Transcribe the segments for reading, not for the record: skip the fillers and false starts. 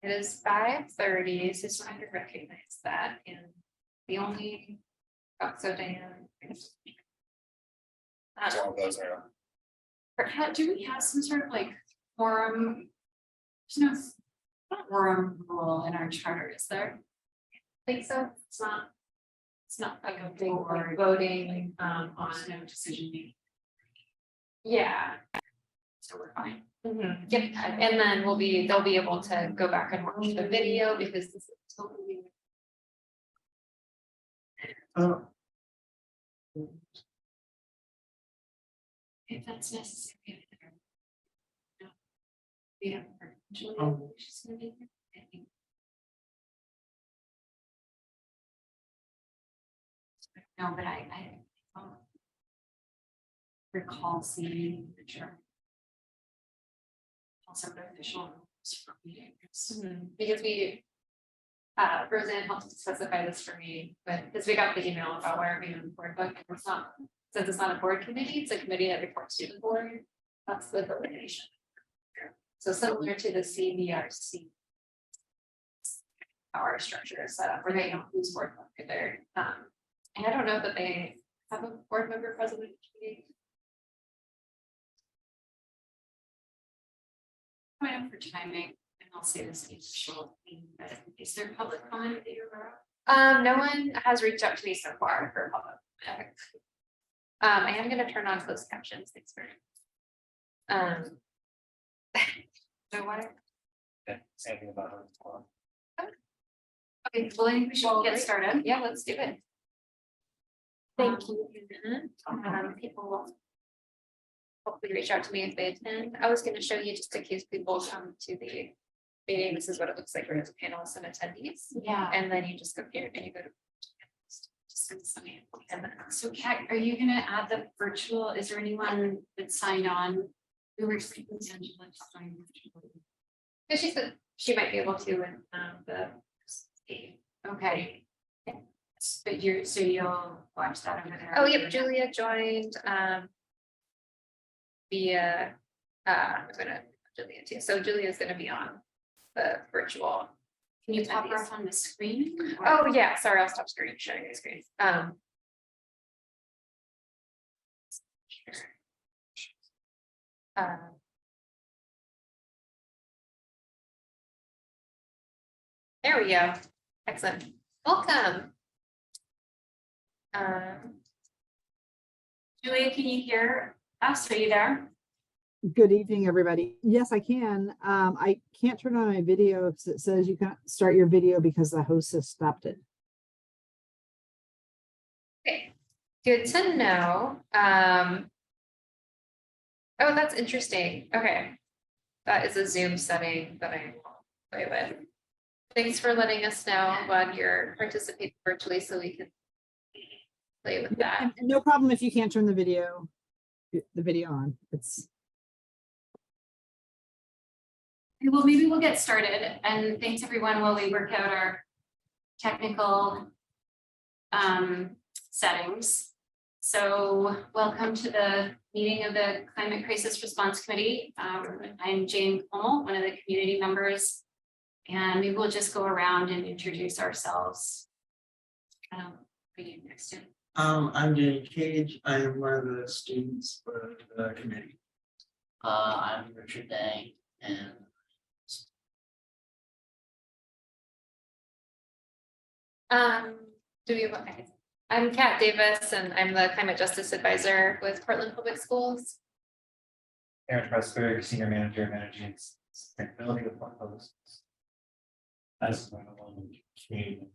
It is 5:30, so just trying to recognize that. And the only, so Diane. All those are. Do we have some sort of like forum? There's no forum rule in our charter, is there? I think so. It's not like a big Like voting, on no decision making. Yeah. So we're fine. Yep, and then they'll be able to go back and watch the video because this is totally. If that's necessary. No. We haven't heard. Julia, she's gonna be here. I think. No, but I don't recall seeing the chart. Also the official rules for meetings. Because we, Roseanne helped to specify this for me, but because we got the email about why are we on the board book, and it's not, since it's not a board committee, it's a committee that reports to the board. That's the delineation. So similar to the CCRC. Our structure is set up where they don't use board book either. And I don't know that they have a board member president meeting. Point up for timing, and I'll say this initial thing, but is there public comment that you're aware of? No one has reached out to me so far for public comment. I am going to turn on closed captions. Thanks for. So what? Anything about her. Okay, well, I think we should get started. Yeah, let's do it. Thank you. People will hopefully reach out to me if they attend. I was going to show you just in case people come to the meeting. This is what it looks like for the panelists and attendees. Yeah. And then you just go here and you go to. So Kat, are you gonna add the virtual? Is there anyone that signed on? We were speaking to Angela to sign virtually. Yeah, she said she might be able to in the. Okay. But you'll watch that over there. Oh, yep, Julia joined via I'm gonna Julia too. So Julia's gonna be on the virtual. Can you pop her up on the screen? Oh, yeah, sorry, I'll stop sharing the screen. There we go. Excellent. Welcome. Julia, can you hear us? Are you there? Good evening, everybody. Yes, I can. I can't turn on my video because it says you can't start your video because the host has stopped it. Okay, good to know. Oh, that's interesting. Okay. That is a Zoom setting that I will play with. Thanks for letting us know when you're participating virtually so we can play with that. And no problem if you can't turn the video on. It's Well, maybe we'll get started, and thanks everyone while we work out our technical settings. So welcome to the meeting of the Climate Crisis Response Committee. I'm Jane Colmel, one of the community members, and maybe we'll just go around and introduce ourselves. Next to. I'm Danny Cage. I am one of the students for the committee. I'm Richard Day, and I'm Kat Davis, and I'm the Climate Justice Advisor with Portland Public Schools. Aaron Pressburg, Senior Manager of Energy and Sustainability with Portland Public Schools. That's one of the community.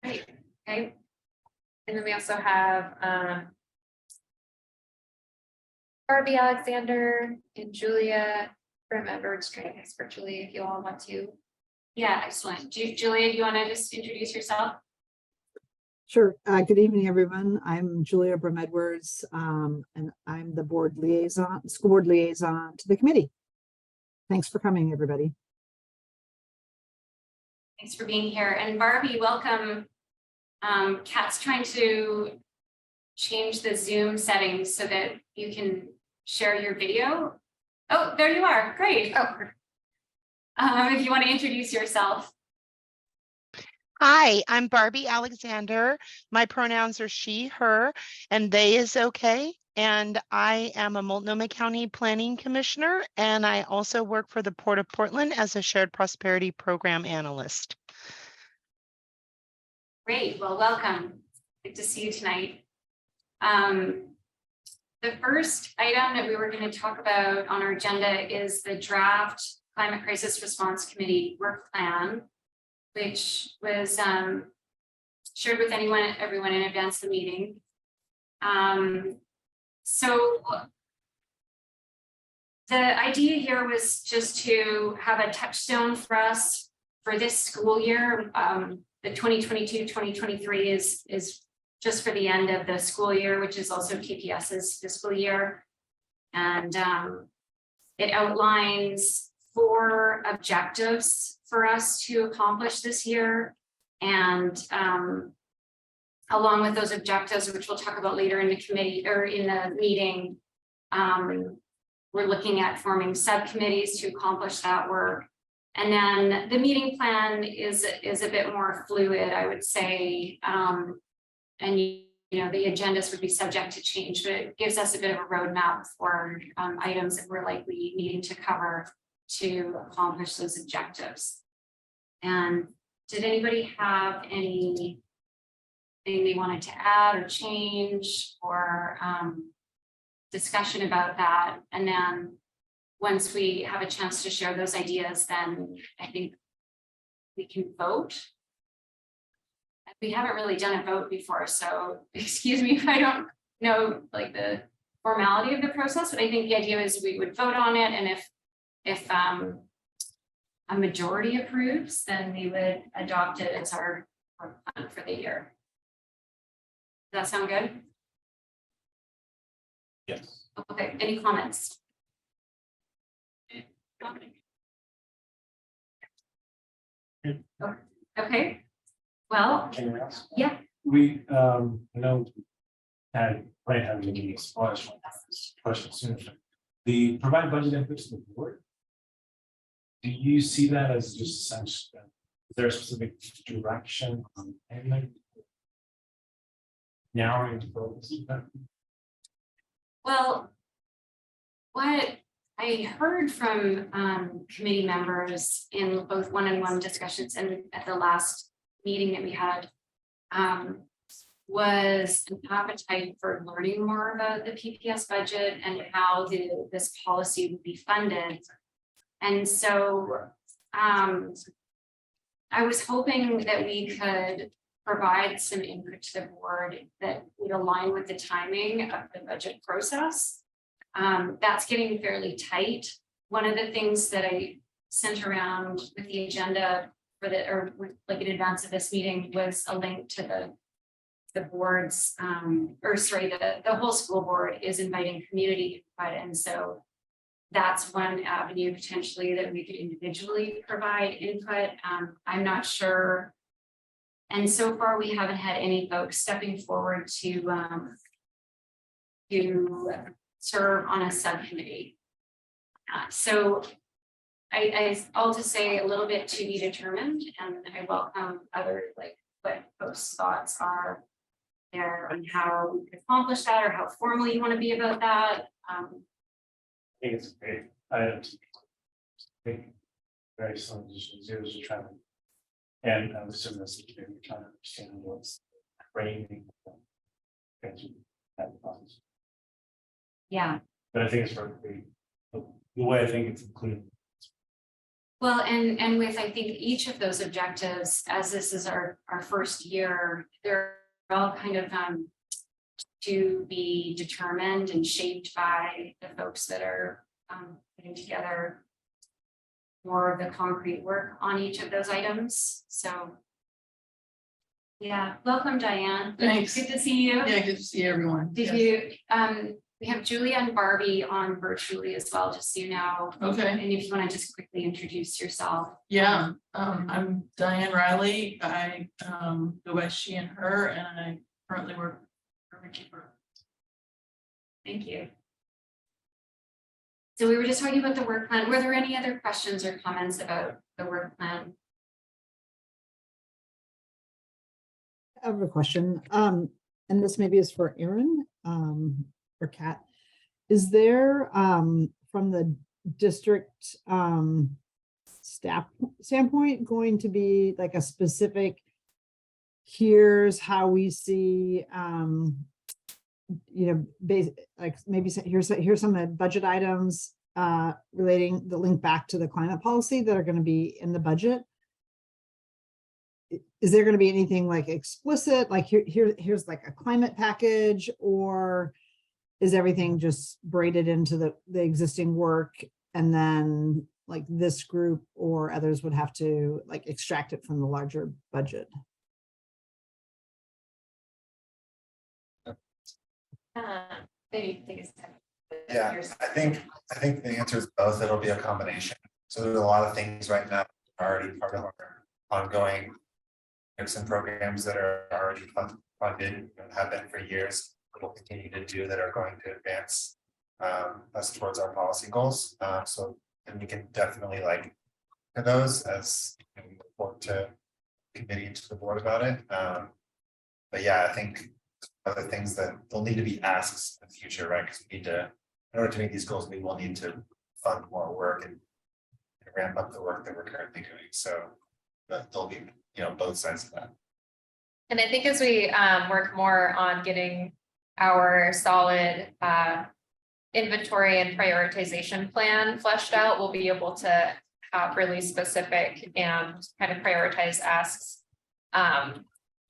Great. Okay. And then we also have Barbie Alexander and Julia from Edwards joining us virtually if you all want to. Yeah, excellent. Julia, do you want to just introduce yourself? sure. Good evening, everyone. I'm Julia Brum Edwards, and I'm the board liaison, school board liaison to the committee. Thanks for coming, everybody. Thanks for being here. And Barbie, welcome. Kat's trying to change the Zoom settings so that you can share your video. Oh, there you are. Great. Oh, If you want to introduce yourself. Hi, I'm Barbie Alexander. My pronouns are she, her, and they is okay. And I am a Multnomah County Planning Commissioner, and I also work for the Port of Portland as a Shared Prosperity Program Analyst. Great, well, welcome. Good to see you tonight. The first item that we were going to talk about on our agenda is the draft Climate Crisis Response Committee work plan, which was shared with everyone in advance of the meeting. So the idea here was just to have a touchstone for us for this school year. The 2022-2023 is just for the end of the school year, which is also KPS's fiscal year. And it outlines 4 objectives for us to accomplish this year. And along with those objectives, which we'll talk about later in the committee or in the meeting, we're looking at forming subcommittees to accomplish that work. And then the meeting plan is a bit more fluid, I would say. And you know, the agendas would be subject to change, but it gives us a bit of a roadmap for items that we're likely needing to cover to accomplish those objectives. And did anybody have anything they wanted to add or change or discussion about that? And then once we have a chance to share those ideas, then I think we can vote. We haven't really done a vote before, so excuse me if I don't know like the formality of the process, but I think the idea is we would vote on it, and if a majority approves, then we would adopt it as our plan for the year. Does that sound good? Yes. Okay, any comments? Okay, well, Can I ask? yeah. We, know, might have any question soon. The provide budget inputs to the board. Do you see that as just essential? Is there a specific direction on anything? Narrowing the focus? Well, what I heard from committee members in both one-on-one discussions and at the last meeting that we had was an appetite for learning more about the PPS budget and how this policy would be funded. And so I was hoping that we could provide some input to the board that would align with the timing of the budget process. That's getting fairly tight. One of the things that I sent around with the agenda for like in advance of this meeting was a link to the board's the whole school board is inviting community input, and so that's one avenue potentially that we could individually provide input. I'm not sure. And so far, we haven't had any folks stepping forward to serve on a subcommittee. So I'll just say a little bit to be determined, and I welcome other what folks' thoughts are there on how we could accomplish that or how formal you want to be about that. I think it's great. I think very some issues are trying to, and I'm assuming that's the thing, we're trying to understand what's framing. Yeah. But I think it's perfectly the way I think it's included. Well, and with I think each of those objectives, as this is our first year, they're all kind of to be determined and shaped by the folks that are putting together more of the concrete work on each of those items. So yeah, welcome, Diane. Thanks. Good to see you. Yeah, good to see everyone. Did you we have Julia and Barbie on virtually as well, just so you know. Okay. And if you want to just quickly introduce yourself. Yeah, I'm Diane Riley. I go by she and her, and I currently work for Ricky. Thank you. So we were just talking about the work plan. Were there any other questions or comments about the work plan? I have a question, and this maybe is for Erin, or Kat. Is there, from the district, staff standpoint, going to be like a specific, here's how we see, like maybe here's some of the budget items, relating the link back to the climate policy that are going to be in the budget? Is there going to be anything like explicit, like here's like a climate package, or is everything just braided into the existing work, and then like this group or others would have to like extract it from the larger budget? Maybe take a step. Yeah, I think the answer is both. It'll be a combination. So there's a lot of things right now already part of our ongoing some programs that are already funded and have been for years. We'll continue to do that are going to advance us towards our policy goals. So and we can definitely like to those as we report to committee and to the board about it. But yeah, I think other things that there'll need to be asks in the future, right? Because we need to, in order to meet these goals, we will need to fund more work and ramp up the work that we're currently doing. So there'll be, both sides of that. And I think as we work more on getting our solid inventory and prioritization plan fleshed out, we'll be able to have really specific and kind of prioritize asks.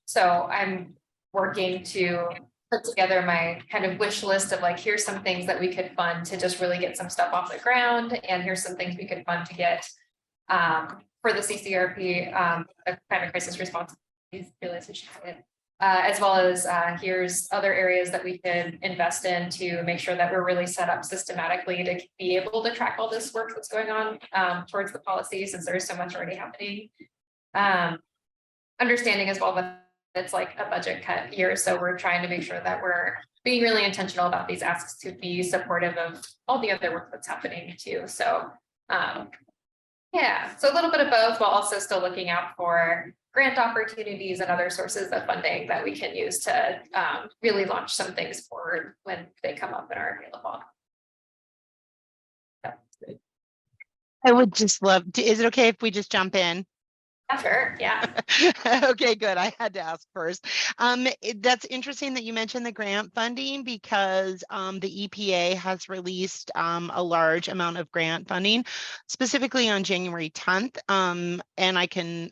So I'm working to put together my kind of wish list of like, here's some things that we could fund to just really get some stuff off the ground. And here's some things we could fund to get for the CCRP, climate crisis response, as well as here's other areas that we could invest in to make sure that we're really set up systematically to be able to track all this work that's going on towards the policy, since there's so much already happening. Understanding as well that it's like a budget cut year, so we're trying to make sure that we're being really intentional about these asks to be supportive of all the other work that's happening too. So yeah, so a little bit of both, while also still looking out for grant opportunities and other sources of funding that we can use to really launch some things forward when they come up and are available. I would just love to, is it okay if we just jump in? Sure, yeah. Okay, good. I had to ask first. That's interesting that you mentioned the grant funding, because the EPA has released a large amount of grant funding, specifically on January 10th. And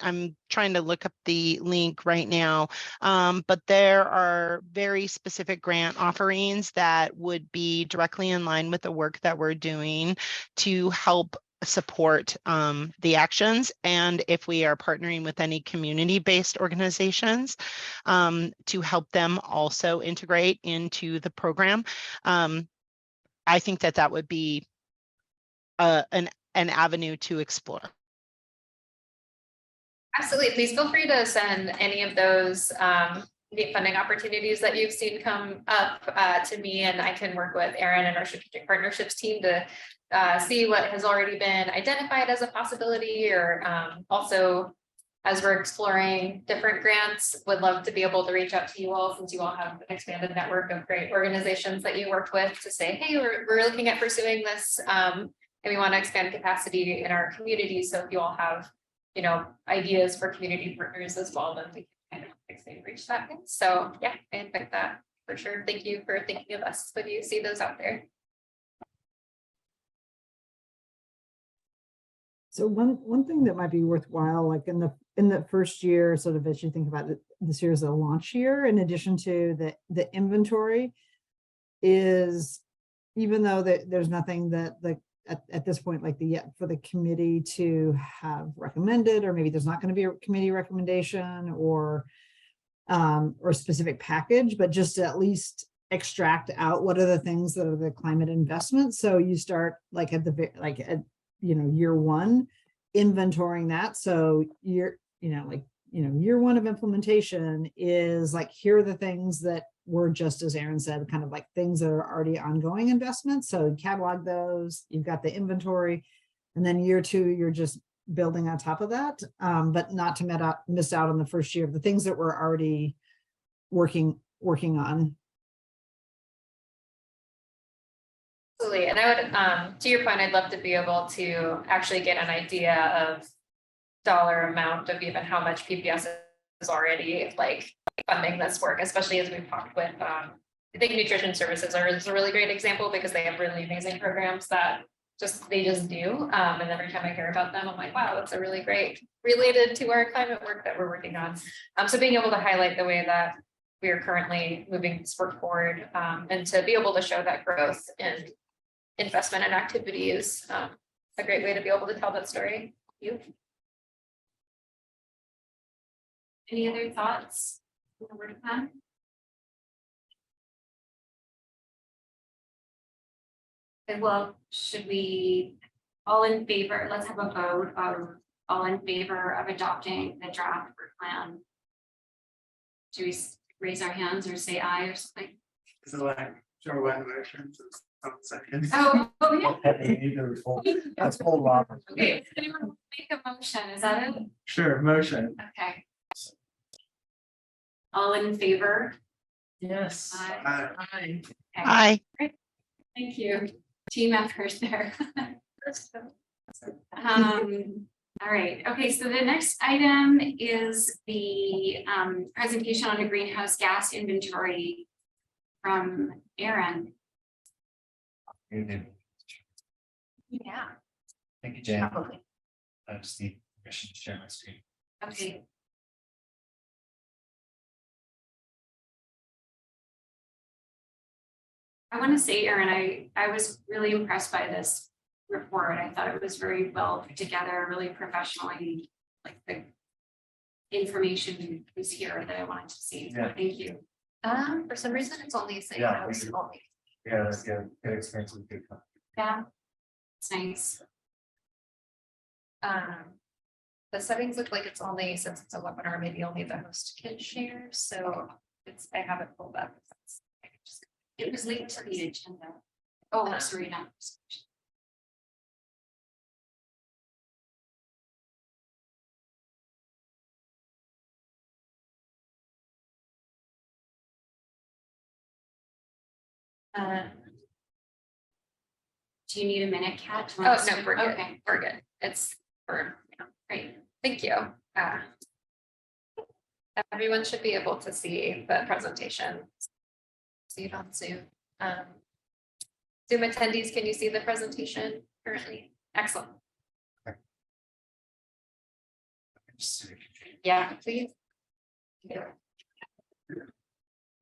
I'm trying to look up the link right now, but there are very specific grant offerings that would be directly in line with the work that we're doing to help support the actions, and if we are partnering with any community-based organizations to help them also integrate into the program. I think that would be an avenue to explore. Absolutely. Please feel free to send any of those funding opportunities that you've seen come up to me, and I can work with Erin and our strategic partnerships team to see what has already been identified as a possibility, or also as we're exploring different grants, would love to be able to reach out to you all, since you all have an expanded network of great organizations that you worked with, to say, hey, we're looking at pursuing this and we want to expand capacity in our community. So if you all have, ideas for community partners as well, then we can kind of reach that. So yeah, I invite that for sure. Thank you for thinking of us when you see those out there. So one thing that might be worthwhile, like in the first year, sort of as you think about it, this year as a launch year, in addition to the inventory, is even though there's nothing that at this point like for the committee to have recommended, or maybe there's not going to be a committee recommendation or specific package, but just to at least extract out what are the things that are the climate investments. So you start like at year one, inventorying that. So year one of implementation is like, here are the things that were just as Aaron said, kind of like things that are already ongoing investments. So catalog those, you've got the inventory. And then year two, you're just building on top of that, but not to miss out on the first year of the things that we're already working on. Absolutely, and I would, to your point, I'd love to be able to actually get an idea of dollar amount of even how much PPS is already like funding this work, especially as we've talked with, I think nutrition services is a really great example because they have really amazing programs that they just do. And every time I hear about them, I'm like, wow, that's a really great related to our climate work that we're working on. So being able to highlight the way that we are currently moving this work forward, and to be able to show that growth and investment and activity is a great way to be able to tell that story. You. Any other thoughts? Okay, well, should we all in favor? Let's have a vote of all in favor of adopting the draft work plan. Should we raise our hands or say aye or something? Is it like, sure, one motion, second. Oh, yeah. That's full Rob. Okay, does anyone make a motion? Is that it? Sure, motion. Okay. All in favor? Yes. Aye. Aye. Hi. Thank you. Team effort there. All right, okay, so the next item is the presentation on a greenhouse gas inventory from Aaron. Yeah. Yeah, Thank you, Jan. probably. I just need permission to share my screen. Okay. I want to say, Aaron, I was really impressed by this report. I thought it was very well put together, really professionally, like the information was here that I wanted to see. So Yeah. thank you. For some reason, it's only saying Yeah, house we do. only. Yeah, that's good. Good experience with good company. Yeah. It's nice. The settings look like it's only, since it's a webinar, maybe only the host can share, so I have it pulled up. It was linked to the agenda. Oh, sorry, not. Do you need a minute, Kat? Oh, no, we're good. Okay, we're good. Great. Thank you. Everyone should be able to see the presentation. See it on Zoom. Zoom attendees, can you see the presentation currently? Excellent. Yeah, please. Yeah.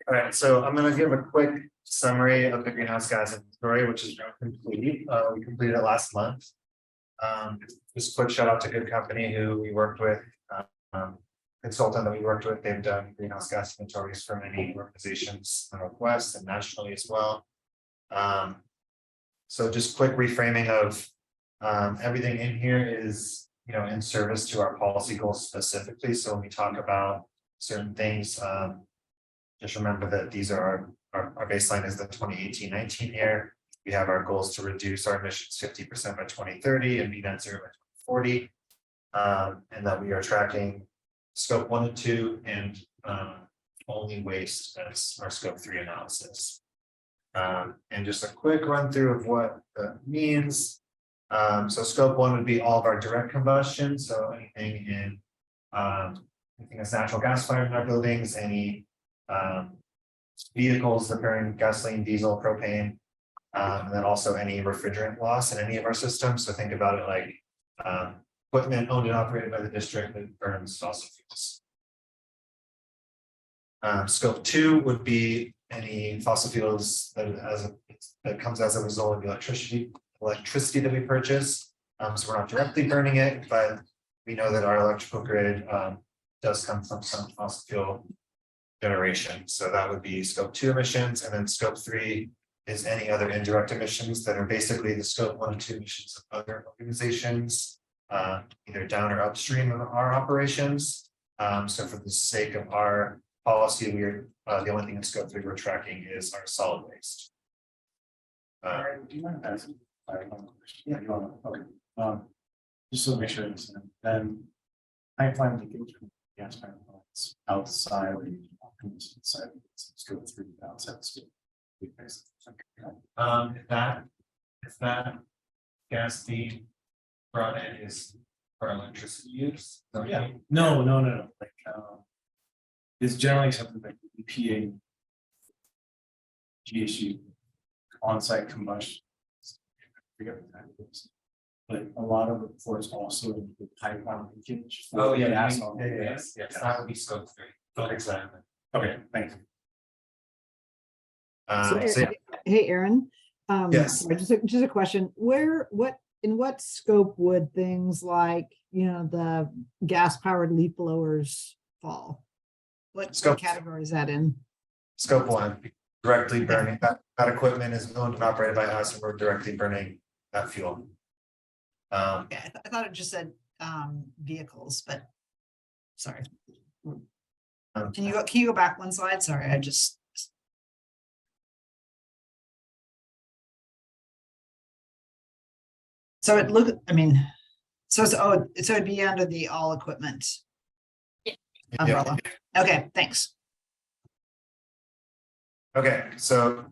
All right, so I'm gonna give a quick summary of the greenhouse gas inventory, which is now complete. We completed it last month. Just a quick shout out to Good Company who we worked with, consultant that we worked with. They've done greenhouse gas inventories for many organizations in the Northwest and nationally as well. So just quick reframing of everything in here is, in service to our policy goals specifically. So when we talk about certain things, just remember that these are our baseline is the 2018-19 year. We have our goals to reduce our emissions 50% by 2030 and be net zero by 2040. And that we are tracking scope 1 and 2 and only waste as our scope 3 analysis. And just a quick run through of what that means. So scope 1 would be all of our direct combustion. So anything in anything that's natural gas fired in our buildings, any vehicles that burn gasoline, diesel, propane, and then also any refrigerant loss in any of our systems. So think about it like equipment owned and operated by the district that burns fossil fuels. Scope 2 would be any fossil fuels that comes as a result of the electricity that we purchase. So we're not directly burning it, but we know that our electrical grid does come from some fossil fuel generation. So that would be scope 2 emissions, and then scope 3 is any other indirect emissions that are basically the scope 1 and 2 emissions of other organizations, either down or upstream of our operations. So for the sake of our policy, the only thing in scope 3 we're tracking is our solid waste. Do you mind asking? Yeah, you want to, okay, just to make sure, I understand. Then pipeline leakage from gas pipelines outside or inside, let's go through the outside scope. If that gas being brought in is for electricity use. Yeah, no, like, it's generally accepted like EPA. GSU on-site combustion. I forget what that is. But a lot of reports also the pipeline leakage. Oh, yeah, gas. yes, that would be scope 3. Exactly. Okay, thank you. So, hey, Aaron. Yes. Sorry, just a question. In what scope would things like, the gas powered leaf blowers fall? What category is that in? Scope 1, directly burning, that equipment is owned and operated by us, and we're directly burning that fuel. Yeah, I thought it just said vehicles, but sorry. Can you go back one slide? Sorry, I just. So so it'd be under the all equipment umbrella. Okay, thanks. Okay, so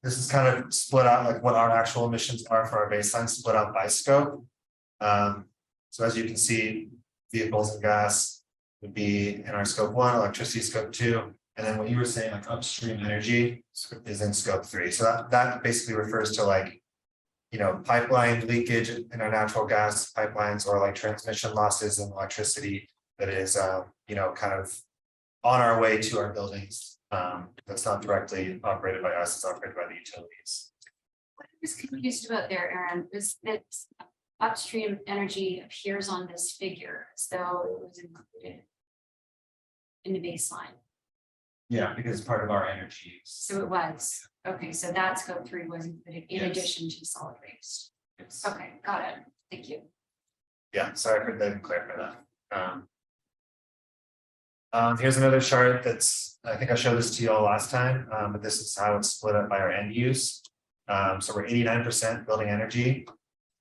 this is kind of split out like what our actual emissions are for our baseline, split out by scope. So as you can see, vehicles and gas would be in our scope 1, electricity scope 2, and then what you were saying, like upstream energy is in scope 3. So that basically refers to like, pipeline leakage in our natural gas pipelines, or like transmission losses in electricity that is kind of on our way to our buildings. That's not directly operated by us, it's operated by the utilities. What I was confused about there, Aaron, is that upstream energy appears on this figure as though it was included in the baseline. Yeah, because it's part of our energy use. So it was. Okay, so that scope 3 was included in Yes. addition to solid waste. Yes. Okay, got it. Thank you. Yeah, sorry for that, clarify that. Here's another chart I think I showed this to you all last time, but this is how it's split up by our end use. So we're 89% building energy,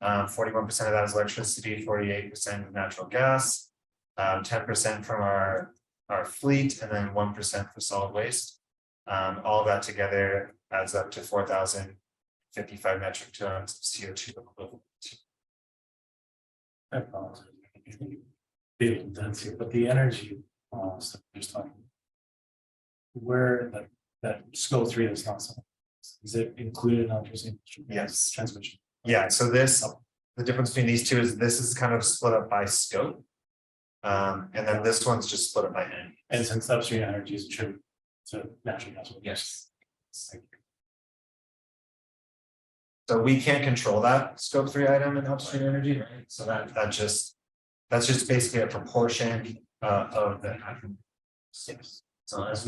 41% of that is electricity, 48% natural gas, 10% from our fleet, and then 1% for solid waste. All of that together adds up to 4,055 metric tons of CO2 equivalent. I apologize. Vehicle density, but the energy stuff we're just talking. Where that scope 3 is not something. Is it included in electricity? Yes. Transmission. Yeah, so the difference between these two is this is kind of split up by scope. And then this one's just split up by end. And since upstream energy is attributed to natural gas. Yes. So we can't control that scope 3 item in upstream energy, right? So that's just basically a proportion of the. Yes. So as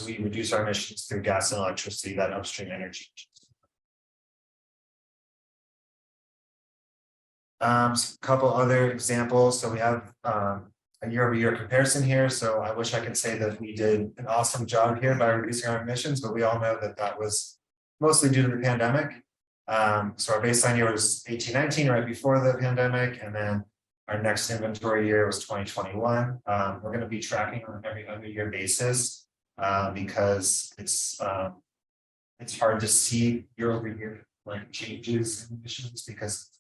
we reduce our emissions through gas and electricity, that upstream energy. A couple other examples. So we have a year-over-year comparison here. So I wish I could say that we did an awesome job here by reducing our emissions, but we all know that was mostly due to the pandemic. So our baseline year was 18-19, right before the pandemic, and then our next inventory year was 2021. We're going to be tracking on every other year basis because it's hard to see year over year like changes in emissions because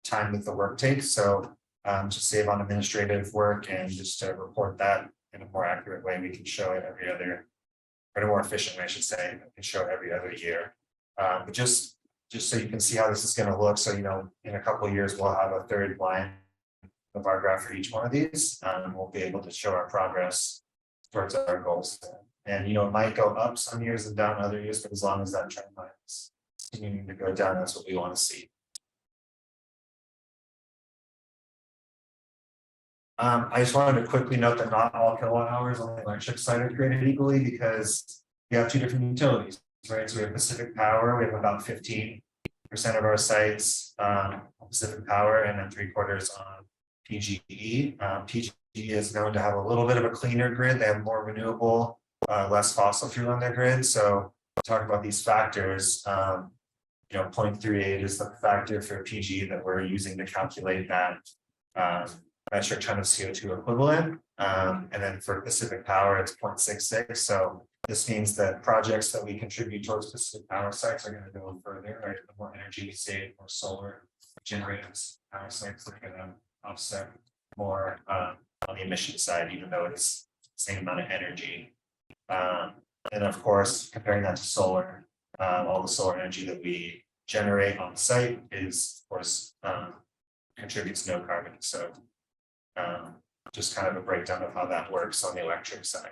time that the work takes. So to save on administrative work and just to report that in a more accurate way, we can show it every other, or in a more efficient way, I should say, we can show it every other year. But just so you can see how this is going to look. So, in a couple of years, we'll have a third line of our graph for each one of these. We'll be able to show our progress towards our goals. And, it might go up some years and down other years, but as long as that trend line is continuing to go down, that's what we want to see. I just wanted to quickly note that not all kilowatt hours on the electric side are created equally because we have two different utilities, right? So we have Pacific Power, we have about 15% of our sites Pacific Power, and then 3/4 on PGE. PGE PG is known to have a little bit of a cleaner grid. They have more renewable, less fossil fuel on their grid. So talk about these factors. 0.38 is the factor for PG that we're using to calculate that metric ton of CO2 equivalent. And then for Pacific Power, it's 0.66. So this means that projects that we contribute towards Pacific Power sites are going to go further, right? The more energy we save, more solar generators, power sites are going to offset more on the emission side, even though it's the same amount of energy. And of course, comparing that to solar, all the solar energy that we generate on the site is, of course, contributes no carbon. So just kind of a breakdown of how that works on the electric side.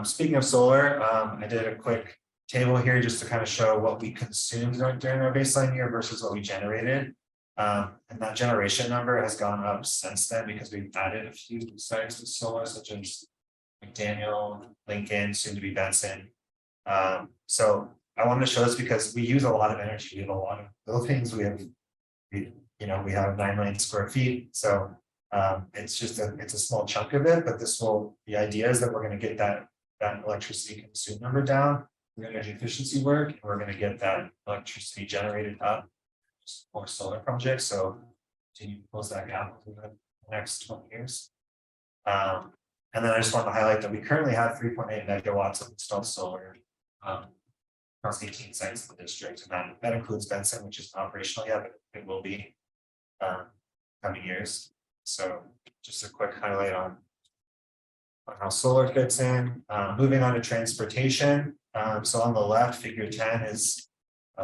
Speaking of solar, I did a quick table here just to kind of show what we consumed during our baseline year versus what we generated. And that generation number has gone up since then because we've added a few sites with solar, such as McDaniel, Lincoln, soon to be Benson. So I wanted to show this because we use a lot of energy. We have a lot of buildings. We have 9 million square feet. So it's a small chunk of it, but the idea is that we're going to get that electricity consumed number down through energy efficiency work, and we're going to get that electricity generated up for solar projects. So continue to close that gap over the next 20 years. And then I just want to highlight that we currently have 3.8 megawatts of installed solar across 18 sites in the district, and that includes Benson, which isn't operational yet, but it will be coming years. So just a quick highlight on how solar fits in. Moving on to transportation. So on the left, figure 10 is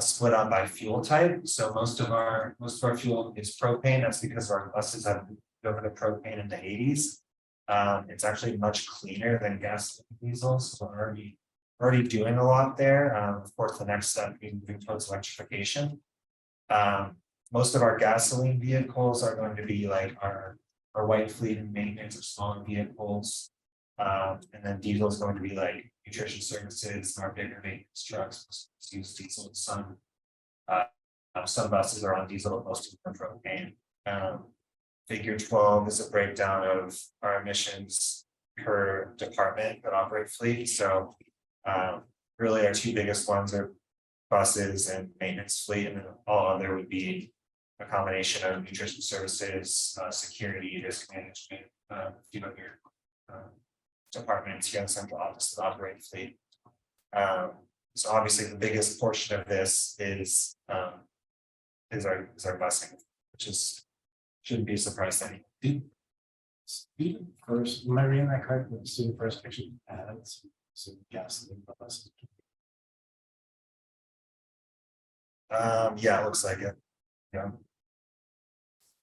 split up by fuel type. So most of our fuel is propane. That's because our buses have over to propane in the 80s. It's actually much cleaner than gas and diesel. So we're already doing a lot there. Of course, the next step is moving towards electrification. Most of our gasoline vehicles are going to be like our white fleet and maintenance of smaller vehicles. And then diesel is going to be like nutrition services, our bigger maintenance trucks use diesel and some buses are on diesel, but most of them are propane. Figure 12 is a breakdown of our emissions per department that operate fleet. So really our two biggest ones are buses and maintenance fleet, and then all other would be a combination of nutrition services, security, risk management, your departments here in the central office that operate fleet. So obviously the biggest portion of this is our busing, which shouldn't be a surprise to anyone. Even first, am I reading that correctly? So the first picture adds some gasoline buses. Yeah, it looks like it. Yeah.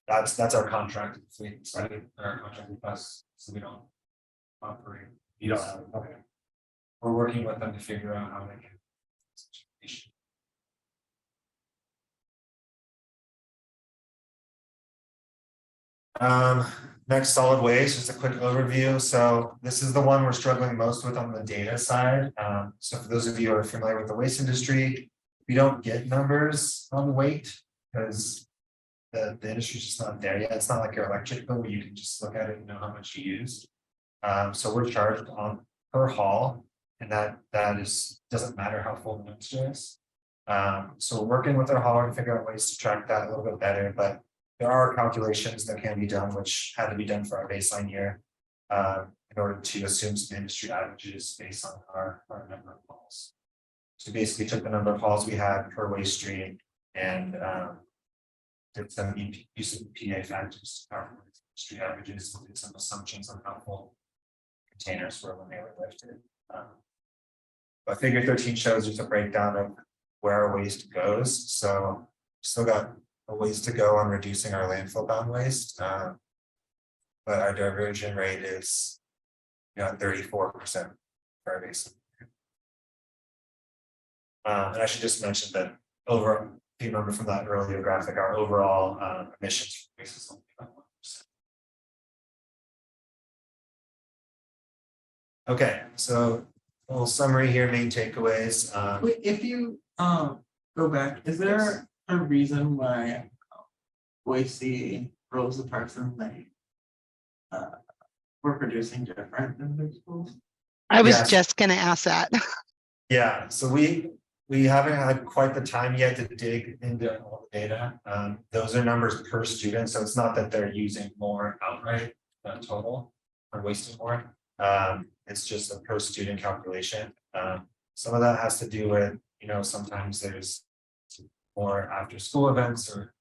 That's our contracted fleet, right? Our contracted bus, so we don't operate. You don't have, okay. We're working with them to figure out how they can. Next, solid waste, just a quick overview. So this is the one we're struggling most with on the data side. So for those of you who are familiar with the waste industry, we don't get numbers on weight because the industry's just not there yet. It's not like your electric bill where you can just look at it and know how much you use. So we're charged on per haul, and that doesn't matter how full the dumpster is. So we're working with our hauler to figure out ways to track that a little bit better, but there are calculations that can be done, which had to be done for our baseline year, in order to assume some industry averages based on our number of hauls. So basically took the number of hauls we had per waste stream and did some use of PA factors to our industry averages, did some assumptions on how full containers were when they were lifted. But figure 13 shows just a breakdown of where our waste goes. So still got a ways to go on reducing our landfill bound waste. But our diversion rate is 34% for our basin. And I should just mention that if you remember from that earlier graphic, our overall emissions is only about 1%. Okay, so a little summary here, main takeaways. Wait, if you go back, is there a reason why Boise Rosa Parks Lane. We're producing different than the schools. I was Yes. just gonna ask that. Yeah, so we haven't had quite the time yet to dig into all the data. Those are numbers per student, so it's not that they're using more outright than total or wasting more. It's just a per student calculation. Some of that has to do with, sometimes there's more after school events or,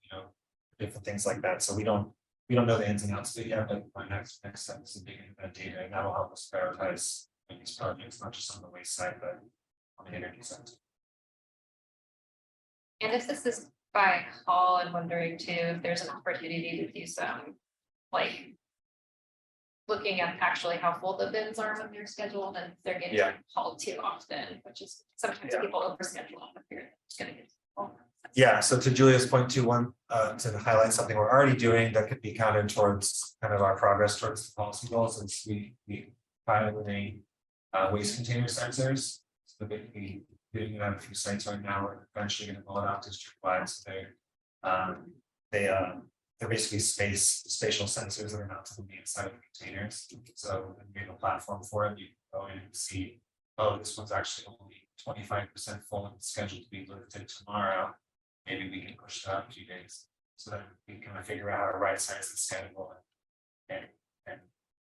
different things like that. So we don't know the ins and outs of it yet, but my next step is to dig into that data, and that'll help us prioritize these projects, not just on the waste side, but on the energy side. And if this is by call, I'm wondering too, if there's an opportunity to do some, like. Looking at actually how full the bins are when they're scheduled and if they're getting Yeah. called too often, which is sometimes Yeah. people overschedule on the period. It's gonna get. Yeah, so to Julia's point too, one, to highlight something we're already doing that could be counted towards kind of our progress towards the policy goals is we piloting waste container sensors. So we doing it at a few sites right now, we're eventually gonna roll it out district-wide, so they're basically spatial sensors that are mounted to the inside of the containers. So we have a platform for it, you can go in and see, oh, this one's actually only 25% full and scheduled to be lifted tomorrow. Maybe we can push that a few days so that we can kind of figure out how to right size the schedule and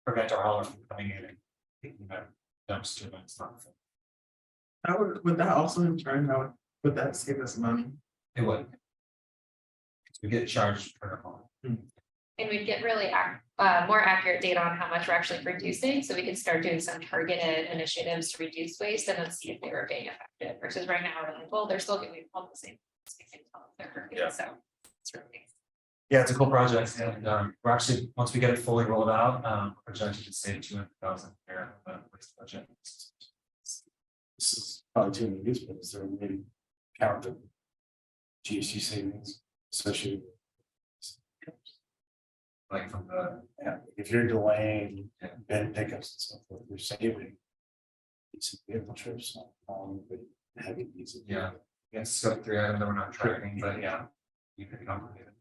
prevent our hauler from coming in and taking that dumpster when it's not full. How would that also in turn, would that save us money? It would. We get charged per hauler. And we'd get really more accurate data on how much we're actually producing, so we can start doing some targeted initiatives to reduce waste and then see if they were being effective. Versus right now, we're like, well, they're still getting all the same. Yeah. So it's really. Yeah, it's a cool project, and we're actually, once we get it fully rolled out, projected to save 200,000 per waste budget. This is probably too many use, but is there a way to count the GST savings associated? Like from the, Yeah, if you're delaying bin pickups and stuff, like you're saving. Some vehicle trips, but heavy diesel. yeah, it's scope 3 item that we're not tracking, but yeah, you can complicate it.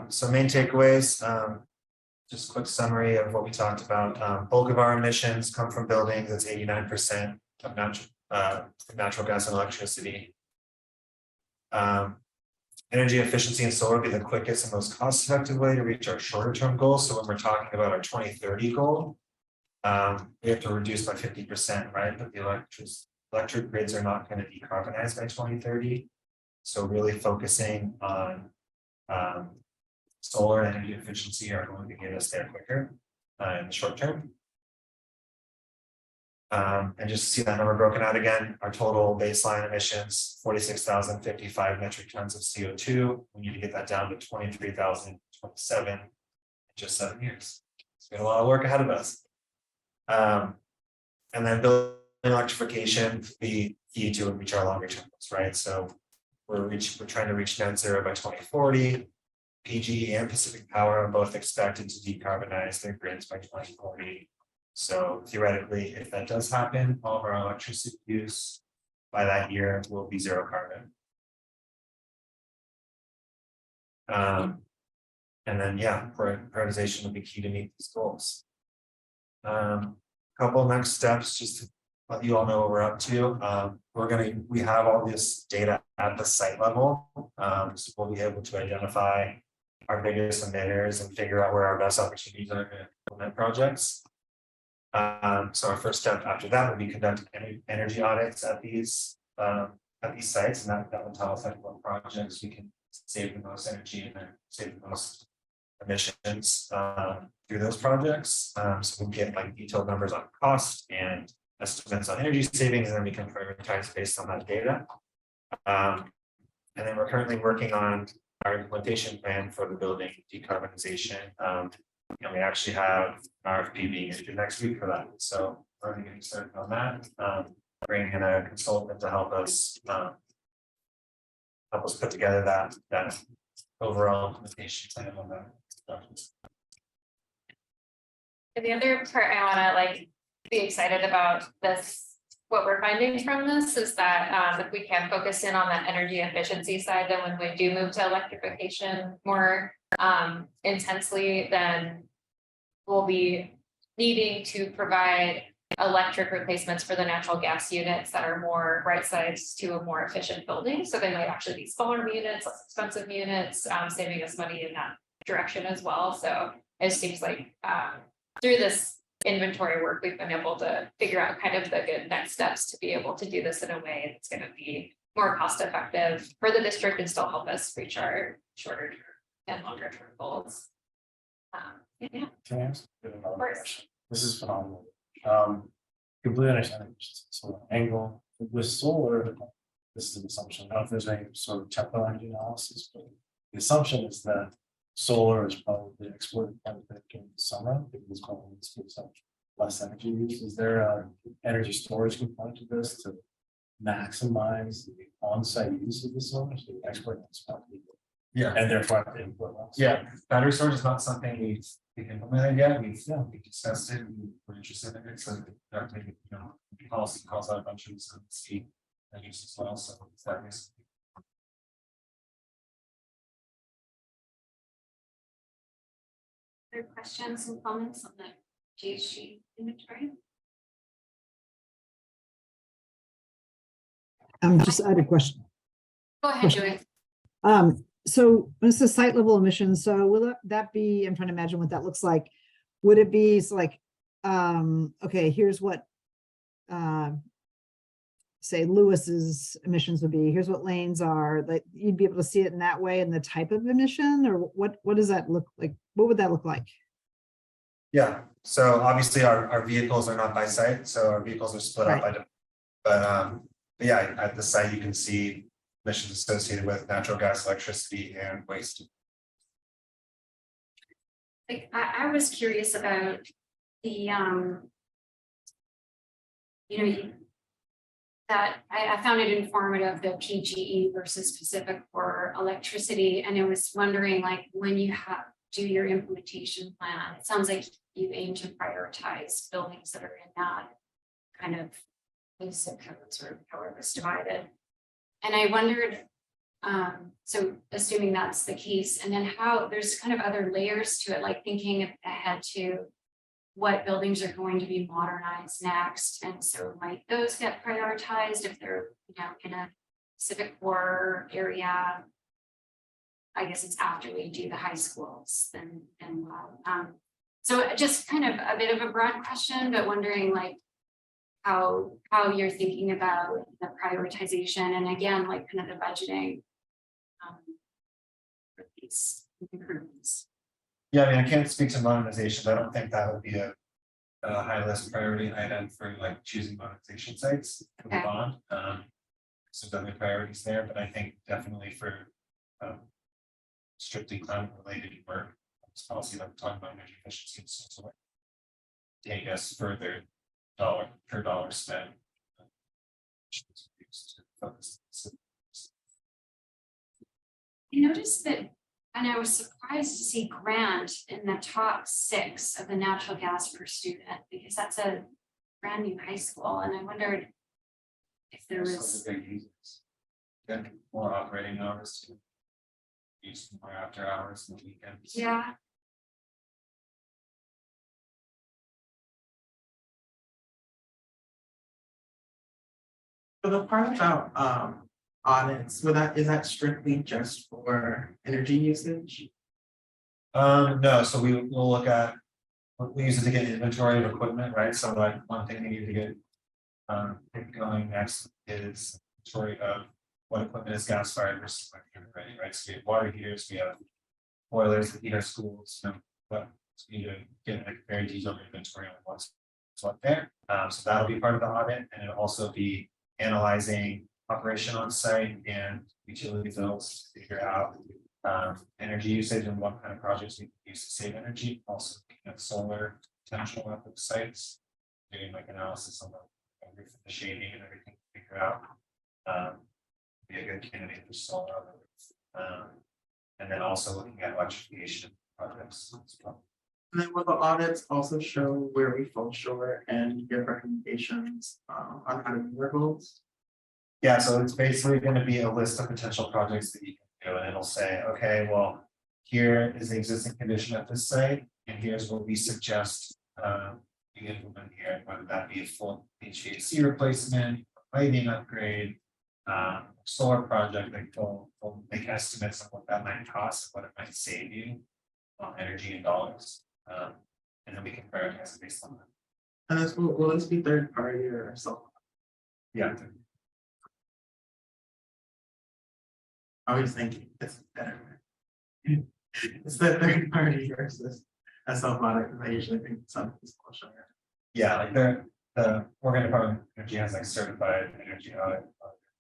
So main takeaways, just a quick summary of what we talked about. Bulk of our emissions come from buildings. That's 89% of natural gas and electricity. Energy efficiency and solar would be the quickest and most cost-effective way to reach our shorter-term goals. So when we're talking about our 2030 goal, we have to reduce by 50%, right? But the electric grids are not going to decarbonize by 2030. So really focusing on solar and energy efficiency are going to get us there quicker in the short term. And just to see that number broken out again, our total baseline emissions, 46,055 metric tons of CO2. We need to get that down to 23,027 in just 7 years. So we got a lot of work ahead of us. And then building electrification be key to reach our longer term goals, right? So we're trying to reach net zero by 2040. PG and Pacific Power are both expected to decarbonize their grids by 2040. So theoretically, if that does happen, all of our electricity use by that year will be zero carbon. And then, yeah, prioritization will be key to meet these goals. Couple next steps, just to let you all know what we're up to. We have all this data at the site level. So we'll be able to identify our biggest emitters and figure out where our best opportunities are to implement projects. So our first step after that would be conducting energy audits at these sites, and that will tell us like what projects we can save the most energy and then save the most emissions through those projects. So we get like detailed numbers on cost and estimates on energy savings, and then we can prioritize based on that data. And then we're currently working on our implementation plan for the building decarbonization. And we actually have an RFP being issued next week for that. So we're already getting started on that. Bringing in a consultant to help us put together that overall implementation plan on that. And the other part I wanna be excited about this what we're finding from this is that if we can focus in on that energy efficiency side, then when we do move to electrification more intensely, then we'll be needing to provide electric replacements for the natural gas units that are more right sized to a more efficient building. So they might actually be smaller units, less expensive units, saving us money in that direction as well. So it seems like through this inventory work, we've been able to figure out kind of the good next steps to be able to do this in a way that's going to be more cost effective for the district and still help us reach our shorter term and longer term goals. Yeah. Can I ask another course. question? This is phenomenal. Completely understand it. So angle with solar, this is an assumption. I don't know if there's any sort of technical energy analysis, but the assumption is that solar is probably exported quite a bit during the summer because it's going to less energy use. Is there a energy storage component to this to maximize the on-site use of the solar? So the export and spot people, Yeah, and therefore have to import less. yeah, battery storage is not something we've implemented yet, we discussed it, we're interested in it, so that maybe, you know, policy calls out a bunch of some speed measures as well, so that is. Other questions and comments on the GHG inventory? Just I had a question. Go ahead, Joey. So this is site level emissions. So will that be, I'm trying to imagine what that looks like. Would it be like, okay, here's what, say Lewis's emissions would be, here's what lanes are, like you'd be able to see it in that way and the type of emission, or what does that look like? What would that look like? Yeah, so obviously our vehicles are not by site, so our vehicles are split up by, but yeah, at the site you can see emissions associated with natural gas, electricity, and waste. Like, I was curious about the, that I found it informative, the PGE versus specific for electricity. And I was wondering, like, when you do your implementation plan, it sounds like you aim to prioritize buildings that are in that kind of zip codes or however it's divided. And I wondered, so assuming that's the case, and then how there's kind of other layers to it, like thinking ahead to what buildings are going to be modernized next. And so might those get prioritized if they're, in a civic core area? I guess it's after we do the high schools, then so just kind of a bit of a broad question, but wondering like how you're thinking about the prioritization and again, like kind of the budgeting for these improvements. Yeah, I mean, I can't speak to monetization, but I don't think that would be a high list priority item for like choosing monetization sites for the bond. So definitely priorities there, but I think definitely for strictly climate related work, this policy that we're talking about energy efficiency and so on, take us further dollar per dollar spent. I noticed that, and I was surprised to see Grant in the top 6 of the natural gas per student, because that's a brand new high school. And I wondered if there was Get more operating hours to use more after hours and weekends. Yeah. So the part about audits, is that strictly just for energy usage? No, so we will look at, we use it to get inventory of equipment, right? So like one thing we need to get going next is inventory of what equipment is gas fired versus electric ready, right? So we have water heaters, we have boilers that heat our schools, but we need to get a very detailed inventory on what's what there. So that'll be part of the audit, and it'll also be analyzing operation on site and utility bills to figure out energy usage and what kind of projects we can use to save energy. Also looking at solar potential at the sites, doing like analysis on the shading and everything to figure out be a good candidate for solar. And then also looking at electrification projects as well. And then will the audits also show where we fall short and give recommendations on how to meet our goals? Yeah, so it's basically gonna be a list of potential projects that you can do, and it'll say, okay, well, here is the existing condition at this site, and here's what we suggest. You implement here, whether that be a full HVAC replacement, lighting upgrade. Solar project, like they'll make estimates of what that might cost, what it might save you. On energy and dollars, and then we can prioritize based on that. And this will this be third party or self? Yeah. I was thinking it's better. It's the third party versus a self audit, because I usually think some is closer. Yeah, like the Oregon Department of Energy has like certified energy audit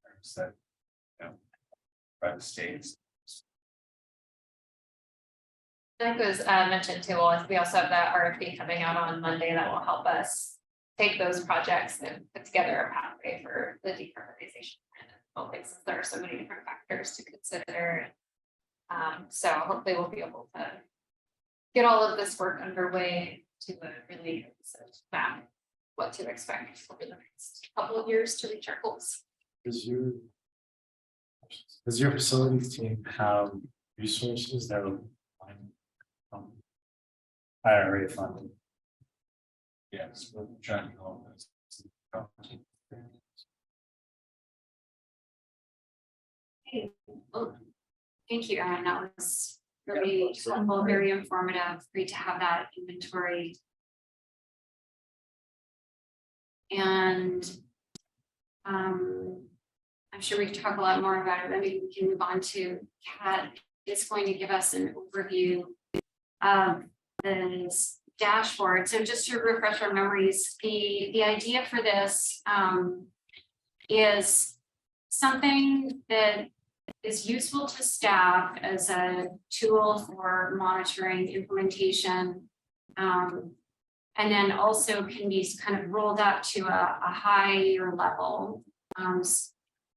firms that, you know, by the states. Like was mentioned too, we also have that RFP coming out on Monday that will help us take those projects and put together a pathway for the decarbonization. Since there are so many different factors to consider. So hopefully we'll be able to get all of this work underway to really map what to expect over the next couple of years to reach our goals. Does your facilities team have resources that will find IRA funding? Yes, we're tracking all this. Well, thank you, Erin. That was really helpful, very informative. Great to have that inventory. And I'm sure we can talk a lot more about it, but maybe we can move on to Kat is going to give us an overview of this dashboard. So just to refresh our memories, the idea for this is something that is useful to staff as a tool for monitoring implementation, and then also can be kind of rolled up to a higher level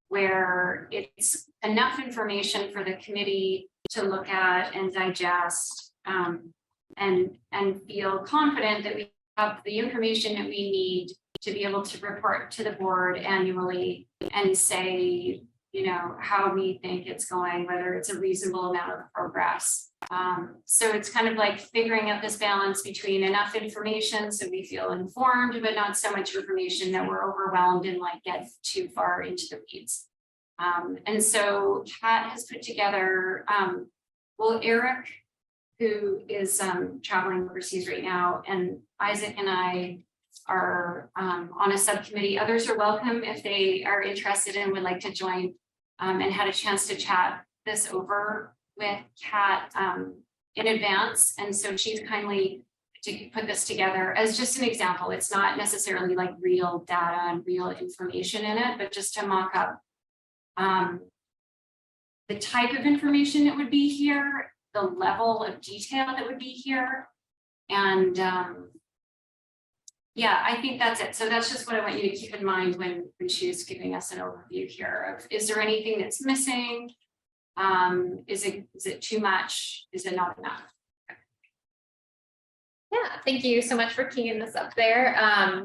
where it's enough information for the committee to look at and digest, and feel confident that we have the information that we need to be able to report to the board annually and say, you know, how we think it's going, whether it's a reasonable amount of progress. So it's kind of like figuring out this balance between enough information so we feel informed, but not so much information that we're overwhelmed and like get too far into the weeds. And so Kat has put together, well, Eric, who is traveling overseas right now, and Isaac and I are on a subcommittee. Others are welcome if they are interested and would like to join, and had a chance to chat this over with Kat in advance. And so she's kindly to put this together as just an example. It's not necessarily like real data and real information in it, but just to mock up the type of information that would be here, the level of detail that would be here. And yeah, I think that's it. So that's just what I want you to keep in mind when she's giving us an overview here of, is there anything that's missing? Is it too much? Is it not enough? Yeah, thank you so much for keying this up there.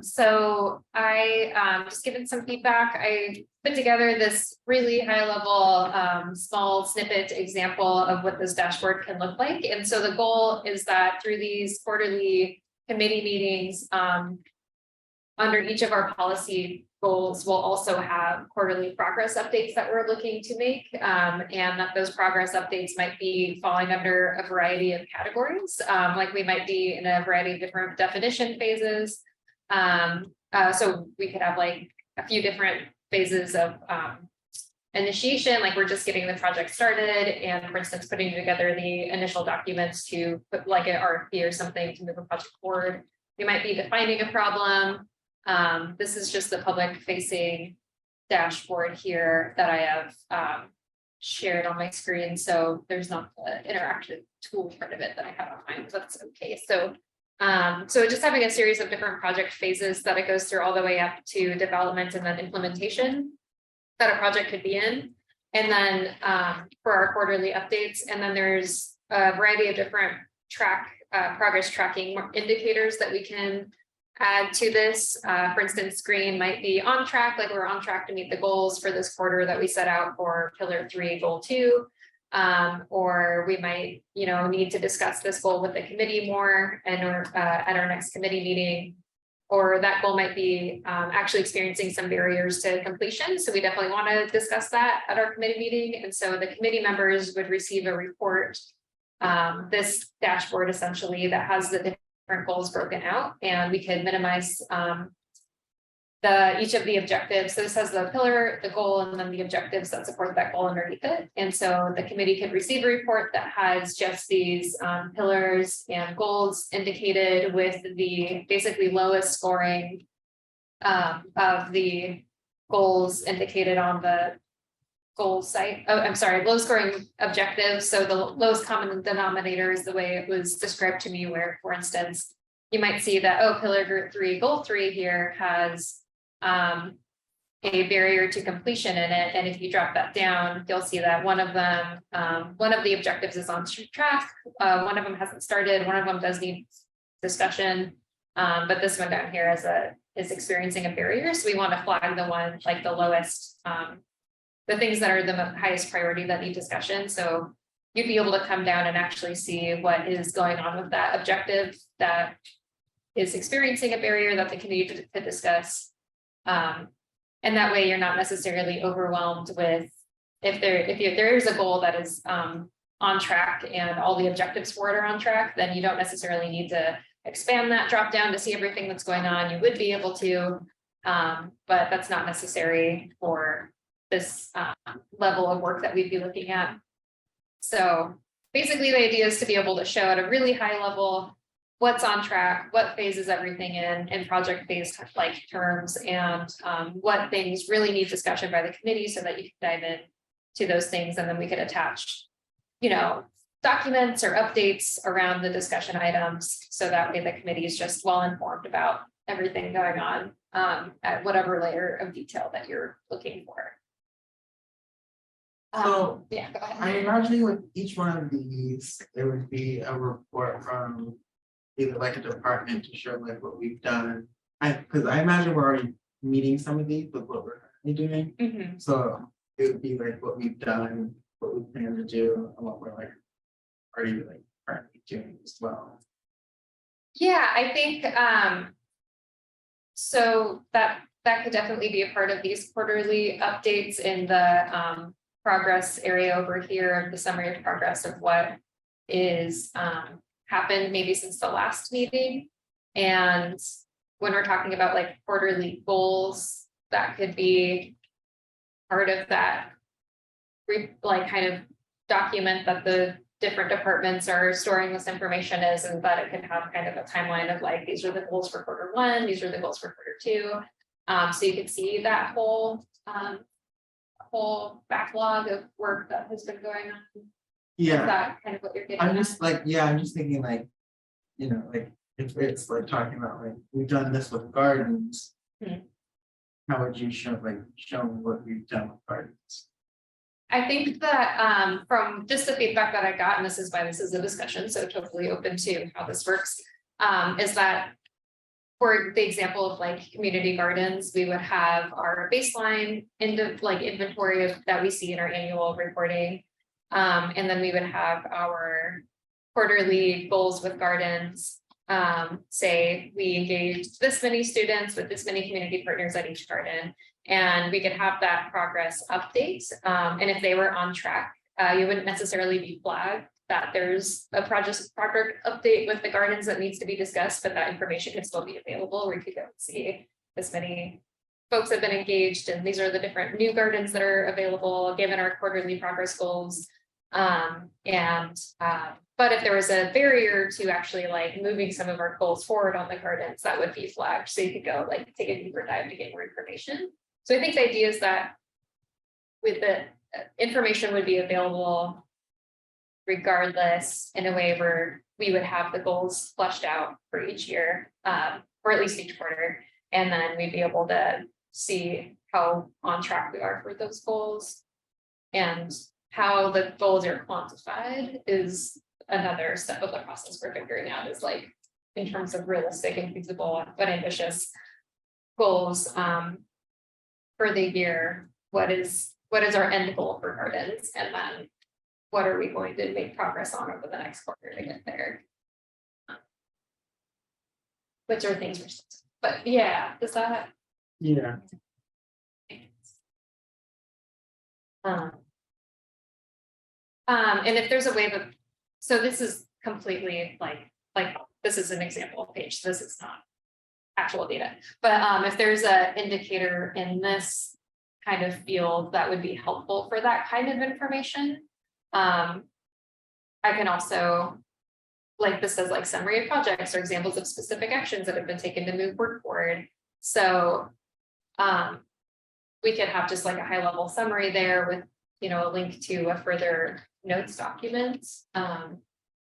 So I just given some feedback. I put together this really high level small snippet example of what this dashboard can look like. And so the goal is that through these quarterly committee meetings, under each of our policy goals, we'll also have quarterly progress updates that we're looking to make, and that those progress updates might be falling under a variety of categories, like we might be in a variety of different definition phases. So we could have like a few different phases of initiation, like we're just getting the project started, and for instance, putting together the initial documents to put like an RFP or something to move a project forward. We might be defining a problem. This is just the public facing dashboard here that I have shared on my screen. So there's not the interactive tool part of it that I have on mine, but that's okay. So so just having a series of different project phases that it goes through all the way up to development and then implementation that a project could be in. And then for our quarterly updates, and then there's a variety of different track progress tracking indicators that we can add to this. For instance, green might be on track, like we're on track to meet the goals for this quarter that we set out for pillar 3, goal 2. Or we might, need to discuss this goal with the committee more and or at our next committee meeting. Or that goal might be actually experiencing some barriers to completion. So we definitely want to discuss that at our committee meeting. And so the committee members would receive a report, this dashboard essentially that has the different goals broken out, and we could minimize each of the objectives. So this has the pillar, the goal, and then the objectives that support that goal underneath it. And so the committee could receive a report that has just these pillars and goals indicated with the basically lowest scoring of the goals indicated on the goal site. Oh, I'm sorry, low scoring objectives. So the lowest common denominator is the way it was described to me, where, for instance, you might see that, oh, pillar 3, goal 3 here has a barrier to completion in it. And if you drop that down, you'll see that one of them, one of the objectives is on track. One of them hasn't started. One of them does need discussion. But this one down here is experiencing a barrier. So we want to flag the one like the lowest, the things that are the highest priority that need discussion. So you'd be able to come down and actually see what is going on with that objective that is experiencing a barrier that the committee could discuss. And that way you're not necessarily overwhelmed with if there is a goal that is on track and all the objectives for it are on track, then you don't necessarily need to expand that drop down to see everything that's going on. You would be able to, but that's not necessary for this level of work that we'd be looking at. So basically the idea is to be able to show at a really high level what's on track, what phase is everything in project phase like terms, and what things really need discussion by the committee so that you can dive in to those things. And then we could attach, documents or updates around the discussion items. So that way the committee is just well informed about everything going on at whatever layer of detail that you're looking for. So Yeah, go ahead. I imagine with each one of these, there would be a report from either like a department to show like what we've done. Because I imagine we're already meeting some of these with what we're currently doing. Mm-hmm. So it would be like what we've done, what we plan to do, and what we're like already like currently doing as well. Yeah, I think so that could definitely be a part of these quarterly updates in the progress area over here, the summary of progress of what is happened maybe since the last meeting. And when we're talking about like quarterly goals, that could be part of that like kind of document that the different departments are storing this information is, and that it can have kind of a timeline of like, these are the goals for quarter 1, these are the goals for quarter 2. So you can see that whole backlog of work that has been going on. Yeah. Is that kind of what you're getting I'm at? just like, I'm just thinking like, like if it's like talking about like, we've done this with gardens. How would you show what we've done with gardens? I think that from just the feedback that I got, and this is why this is a discussion, so totally open to how this works, is that for the example of like community gardens, we would have our baseline inventory that we see in our annual reporting. And then we would have our quarterly goals with gardens. Say we engaged this many students with this many community partners at each garden, and we could have that progress update. And if they were on track, you wouldn't necessarily be flagged that there's a project update with the gardens that needs to be discussed, but that information could still be available where you could go and see this many folks have been engaged, and these are the different new gardens that are available given our quarterly progress goals. But if there was a barrier to actually like moving some of our goals forward on the gardens, that would be flagged. So you could go like take a deeper dive to get more information. So I think the idea is that with the information would be available regardless in a way where we would have the goals fleshed out for each year, or at least each quarter. And then we'd be able to see how on track we are for those goals, and how the goals are quantified is another step of the process we're figuring out is like, in terms of realistic and feasible but ambitious goals, for the year, what is our end goal for gardens? And then what are we going to make progress on over the next quarter to get there? Which are things but yeah, does that? Yeah. And if there's a way that, so this is completely like this is an example page, this is not actual data, but if there's a indicator in this kind of field that would be helpful for that kind of information, I can also, like this says like summary of projects or examples of specific actions that have been taken to move work forward. So we could have just like a high level summary there with, you know, a link to a further notes document.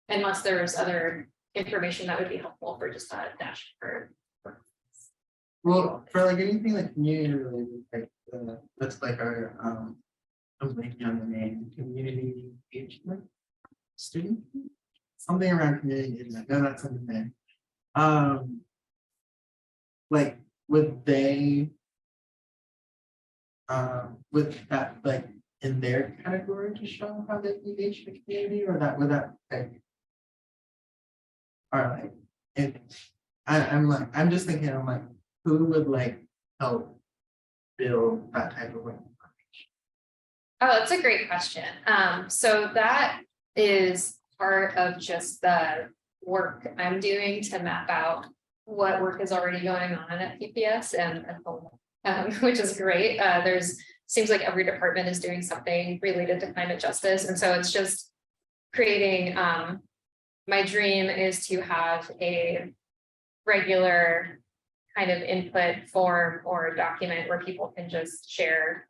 Unless there's other information that would be helpful for just a dashboard. Well, for like anything like community related, like that's like our I'm blanking on the name, community engagement student, something around community engagement. No, that's in the name. Like would they with that like in their category to show how they engage the community, or that would that like, or like I'm just thinking, I'm like, who would like help build that type of information? Oh, that's a great question. So that is part of just the work I'm doing to map out what work is already going on at PPS and which is great. Seems like every department is doing something related to climate justice. And so it's just creating, my dream is to have a regular kind of input form or document where people can just share,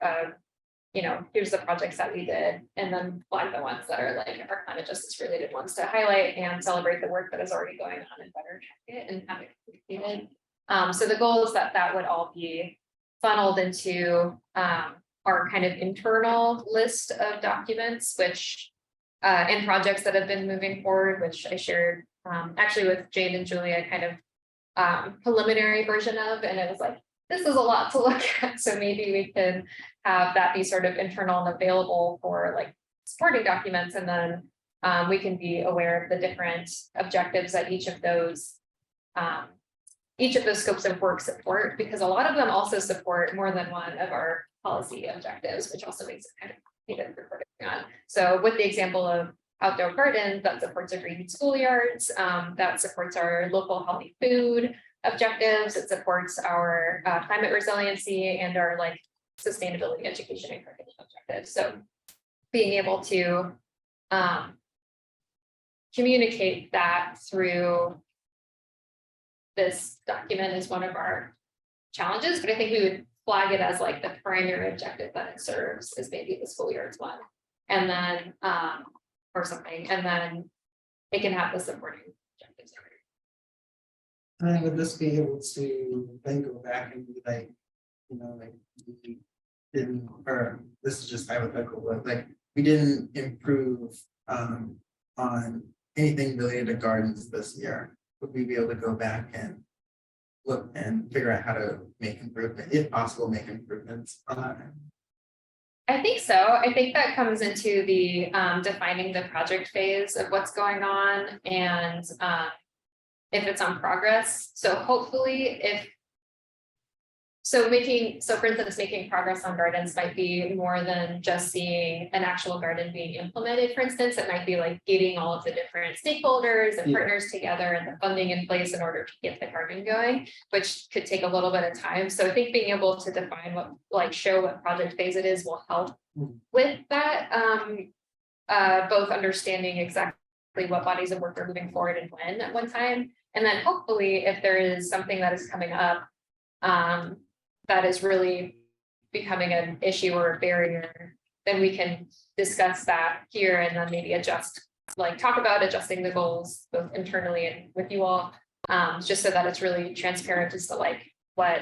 you know, here's the projects that we did, and then flag the ones that are like our climate justice related ones to highlight and celebrate the work that is already going on and better track it and have it completed. So the goal is that that would all be funneled into our kind of internal list of documents, which and projects that have been moving forward, which I shared actually with Jade and Julia, kind of preliminary version of, and it was like, this is a lot to look at. So maybe we could have that be sort of internal and available for like supporting documents, and then we can be aware of the different objectives that each of those scopes of work support, because a lot of them also support more than one of our policy objectives, which also makes it kind of complicated for reporting on. So with the example of outdoor gardens, that supports our green schoolyards, that supports our local healthy food objectives, it supports our climate resiliency and our like sustainability education and curriculum objectives. So being able to communicate that through this document is one of our challenges, but I think we would flag it as like the primary objective that it serves is maybe the schoolyards one, and then or something, and then it can have the supporting objectives. And then would this be able to then go back and be like, you know, like we didn't, or this is just hypothetical, but like we didn't improve on anything related to gardens this year. Would we be able to go back and look and figure out how to make improvement, if possible, make improvements on that? I think so. I think that comes into the defining the project phase of what's going on and if it's on progress. So hopefully for instance, making progress on gardens might be more than just seeing an actual garden being implemented. For instance, it might be like getting all of the different stakeholders and partners together and the funding in place in order to get the garden going, which could take a little bit of time. So I think being able to define what, like show what project phase it is will help with that, both understanding exactly what bodies of work are moving forward and when at one time. And then hopefully if there is something that is coming up, that is really becoming an issue or a barrier, then we can discuss that here and then maybe adjust, like talk about adjusting the goals both internally and with you all, just so that it's really transparent as to like what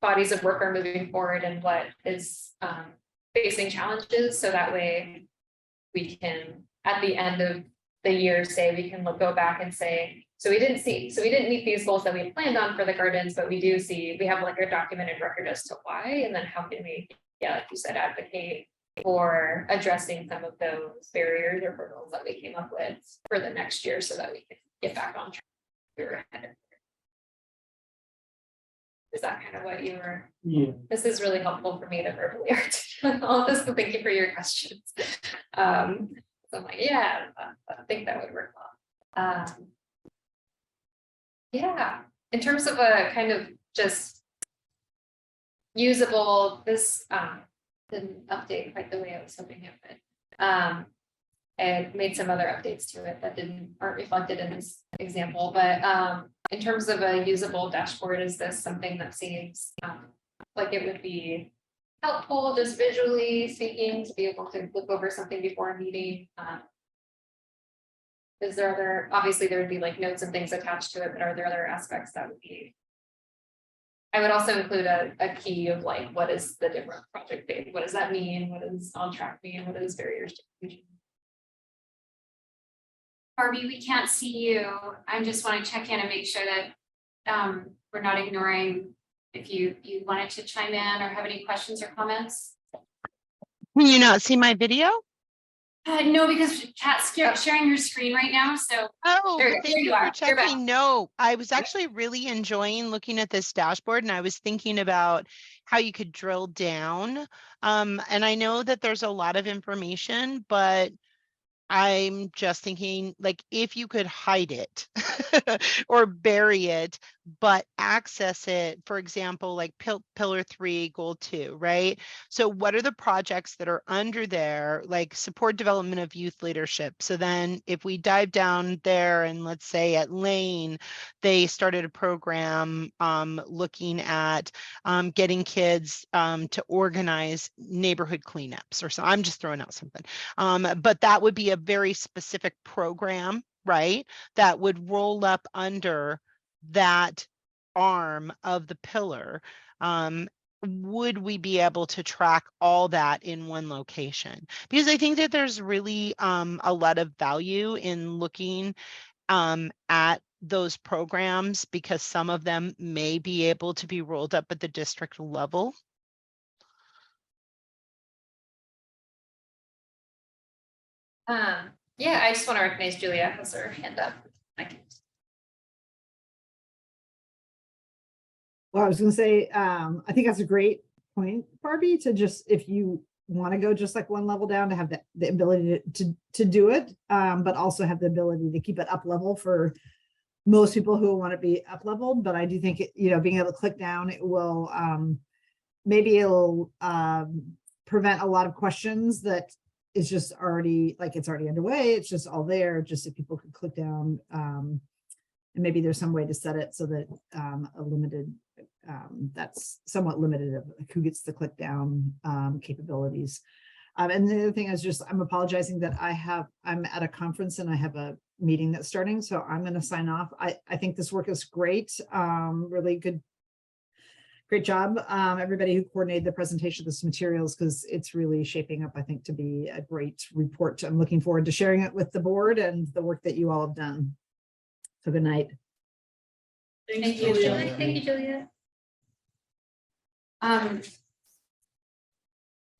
bodies of work are moving forward and what is facing challenges. So that way we can, at the end of the year say, we can go back and say, so we didn't meet these goals that we had planned on for the gardens, but we do see, we have like a documented record as to why, and then how can we, yeah, like you said, advocate for addressing some of those barriers or hurdles that we came up with for the next year so that we can get back on track. We were ahead. Is that kind of what you were? Yeah. This is really helpful for me to verbally articulate all of this, so thank you for your questions. So I'm like, yeah, I think that would work well. Yeah, in terms of a kind of just usable, this didn't update quite the way I was hoping it would. And made some other updates to it that aren't reflected in this example, but in terms of a usable dashboard, is this something that seems like it would be helpful, just visually speaking, to be able to look over something before a meeting? Is there other, obviously there would be like notes and things attached to it, but are there other aspects that would be? I would also include a key of like, what is the different project phase? What does that mean? What does on track mean? What is barriers to inclusion? Barbie, we can't see you. I just want to check in and make sure that we're not ignoring if you wanted to chime in or have any questions or comments. Can you not see my video? No, because Kat's sharing her screen right now. So Oh, There thank you you are. for You're back. checking. No, I was actually really enjoying looking at this dashboard, and I was thinking about how you could drill down. And I know that there's a lot of information, but I'm just thinking, like, if you could hide it or bury it, but access it, for example, like pillar 3, goal 2, right? So what are the projects that are under there, like support development of youth leadership? So then if we dive down there and let's say at Lane, they started a program looking at getting kids to organize neighborhood cleanups or so. I'm just throwing out something. But that would be a very specific program, right? That would roll up under that arm of the pillar. Would we be able to track all that in one location? Because I think that there's really a lot of value in looking at those programs, because some of them may be able to be rolled up at the district level. Yeah, I just want to recognize Julia has her hand up. Well, I was gonna say, I think that's a great point, Barbie, to just, if you want to go just like one level down, to have the ability to do it, but also have the ability to keep it up level for most people who want to be up leveled. But I do think, being able to click down, it will, maybe it'll prevent a lot of questions that is just already, like, it's already underway. It's just all there, just if people could click down. And maybe there's some way to set it so that a limited, that's somewhat limited of who gets the click down capabilities. And the other thing is just, I'm apologizing that I'm at a conference and I have a meeting that's starting, so I'm going to sign off. I think this work is great, really good. Great job, everybody who coordinated the presentation of this materials, because it's really shaping up, I think, to be a great report. I'm looking forward to sharing it with the board and the work that you all have done. So good night. Thanks, you, Julia. Julia. Thank you, Julia.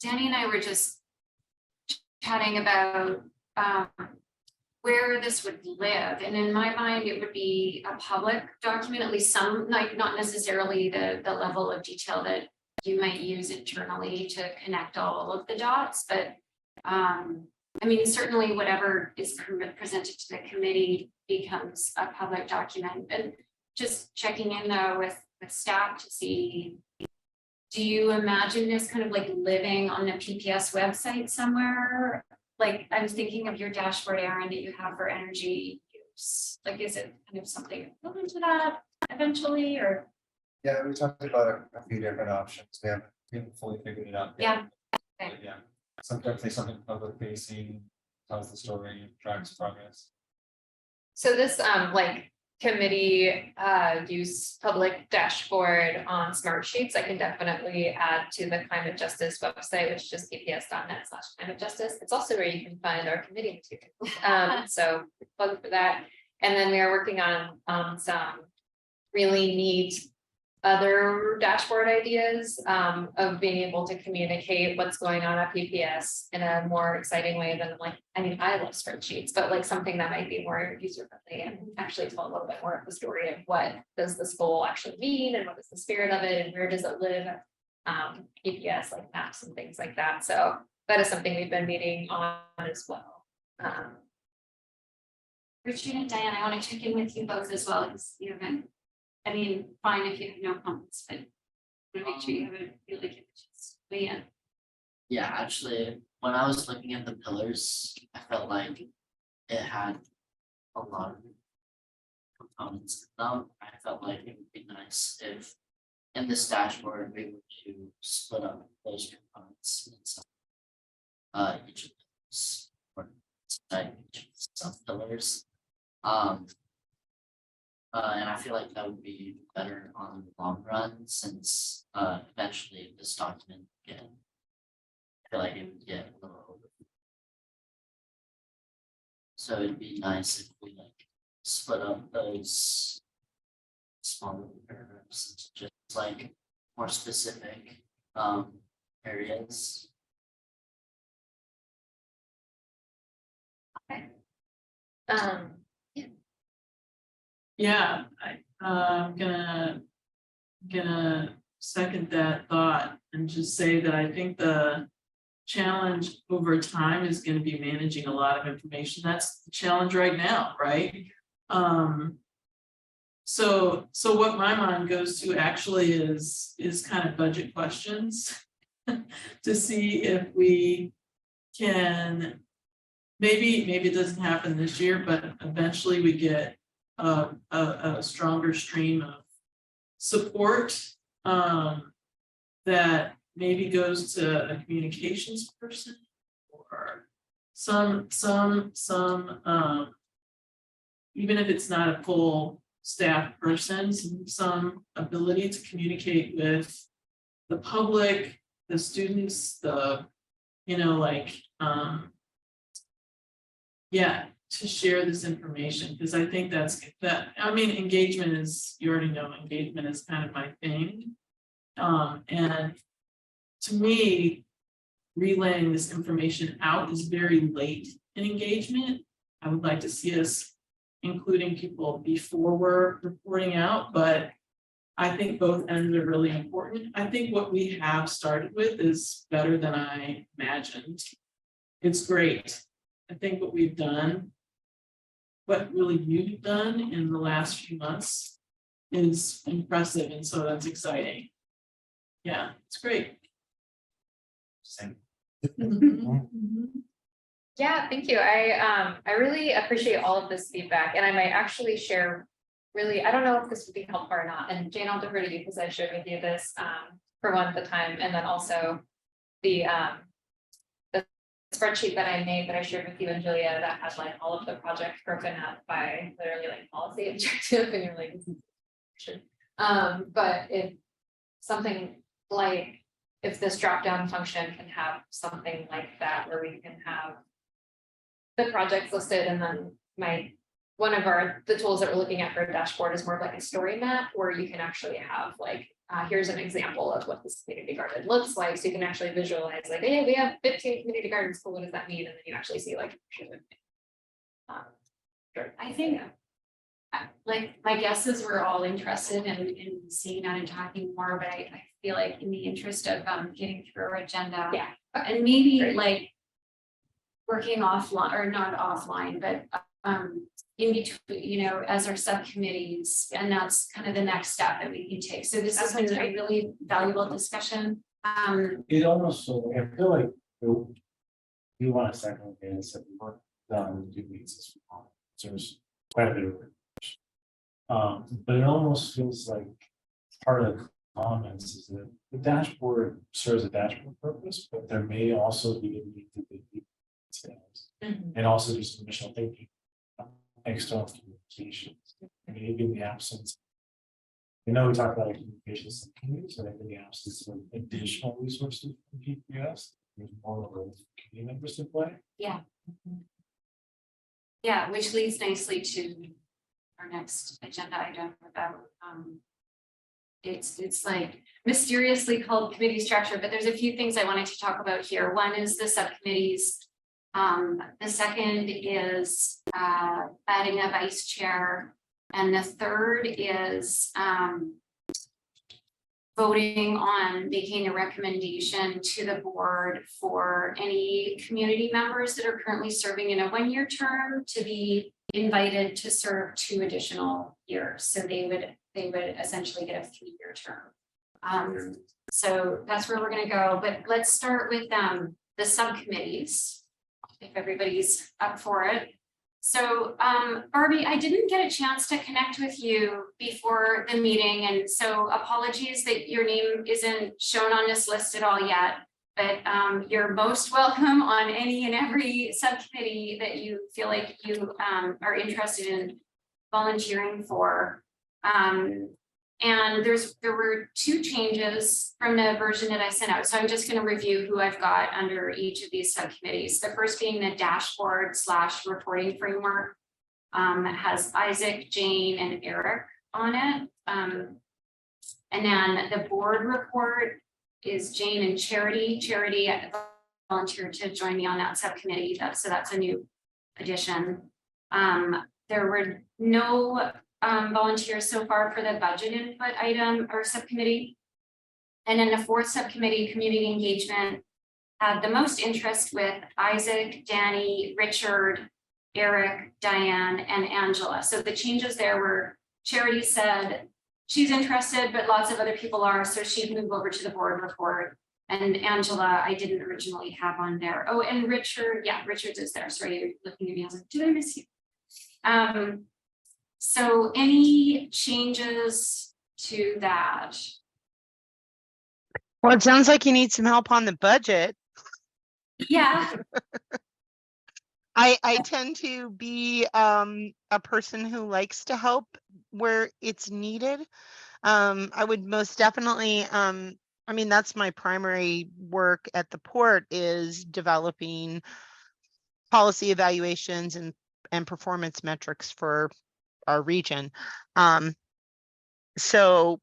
Danny and I were just chatting about where this would live. And in my mind, it would be a public document, at least some, like not necessarily the level of detail that you might use internally to connect all of the dots. But I mean, certainly whatever is presented to the committee becomes a public document. And just checking in though with staff to see, do you imagine this kind of like living on the PPS website somewhere? Like, I was thinking of your dashboard, Aaron, that you have for energy use. Like, is it kind of something equivalent to that eventually, or? Yeah, we talked about a few different options. We haven't fully figured it out. Yeah. But yeah, definitely something public facing, tells the story, tracks progress. So this like committee use public dashboard on smart sheets, I can definitely add to the climate justice website, which is just pps.net/climate justice. It's also where you can find our committee material. So plug for that. And then we are working on some really neat other dashboard ideas of being able to communicate what's going on at PPS in a more exciting way than like, I mean, I love spreadsheets, but like something that might be more user friendly and actually tell a little bit more of the story of what does this goal actually mean and what is the spirit of it and where does it live PPS like maps and things like that. So that is something we've been meeting on as well. Richard and Diane, I want to check in with you both as well, because you haven't, I mean, fine if you have no comments, but I want to make sure you haven't really given a chance to weigh in. Yeah, actually, when I was looking at the pillars, I felt like it had a lot of components in them. I felt like it would be nice if in this dashboard we were to split up those components into each of those or inside each of the sub pillars. And I feel like that would be better on the long run since eventually this document again. I feel like it would get a little over. So it'd be nice if we like split up those smaller paragraphs into just like more specific areas. Yeah, I'm gonna second that thought and just say that I think the challenge over time is going to be managing a lot of information. That's the challenge right now, right? So what my mind goes to actually is kind of budget questions to see if we can, maybe it doesn't happen this year, but eventually we get a stronger stream of support that maybe goes to a communications person or some even if it's not a full staff person, some ability to communicate with the public, the students, the to share this information, because I think engagement is, you already know, engagement is kind of my thing. And to me, relaying this information out is very late in engagement. I would like to see us including people before we're reporting out, but I think both ends are really important. I think what we have started with is better than I imagined. It's great. I think what we've done, what really you've done in the last few months is impressive, and so that's exciting. Yeah, it's great. Same. Yeah, thank you. I really appreciate all of this feedback, and I might actually share really, I don't know if this would be helpful or not, and Jane, I'll defer to you because I shared with you this for one at the time, and then also the spreadsheet that I made that I shared with you and Julia that had like all of the projects broken up by literally like policy objective, and you're like, this is but if something like, if this drop down function can have something like that where we can have the projects listed, and then one of the tools that we're looking at for a dashboard is more of like a story map where you can actually have like here's an example of what this community garden looks like, so you can actually visualize like, hey, we have 15 community gardens, so what does that mean? And then you actually see like I think like my guess is we're all interested in seeing that and talking more, but I feel like in the interest of getting through our agenda, yeah, and maybe great. like working offline or not offline, but in between, as our subcommittees, and that's kind of the next step that we can take. So this has been a really valuable discussion. It almost, I feel like you want a second and said we weren't done 2 weeks this week. So there's quite a bit of work. But it almost feels like part of the comments is that the dashboard serves a dashboard purpose, but there may also be a need to be details and also just initial thinking, external communications. I mean, maybe in the absence. We know we talked about communications subcommittees, so in the absence of additional resources from PPS, there's more of a community members to play. Yeah, which leads nicely to our next agenda item about, it's like mysteriously called committee structure, but there's a few things I wanted to talk about here. One is the subcommittees. The second is adding a vice chair. And the third is voting on making a recommendation to the board for any community members that are currently serving in a one-year term to be invited to serve 2 additional years. So they would essentially get a 3-year term. So that's where we're going to go. But let's start with the subcommittees, if everybody's up for it. So Barbie, I didn't get a chance to connect with you before the meeting, and so apologies that your name isn't shown on this list at all yet, but you're most welcome on any and every subcommittee that you feel like you are interested in volunteering for. And there were 2 changes from the version that I sent out. So I'm just going to review who I've got under each of these subcommittees. The first being the dashboard / reporting framework. It has Isaac, Jane, and Eric on it. And then the board report is Jane and Charity. Charity volunteered to join me on that subcommittee. So that's a new addition. There were no volunteers so far for the budget input item or subcommittee. And then the 4th subcommittee, community engagement, had the most interest with Isaac, Danny, Richard, Eric, Diane, and Angela. So the changes there were Charity said she's interested, but lots of other people are, so she'd move over to the board report. And Angela, I didn't originally have on there. Oh, and Richard, yeah, Richard's is there. Sorry, you're looking at me. I was like, did I miss you? So any changes to that? Well, it sounds like you need some help on the budget. Yeah. I tend to be a person who likes to help where it's needed. I would most definitely, I mean, that's my primary work at the port, is developing policy evaluations and performance metrics for our region. So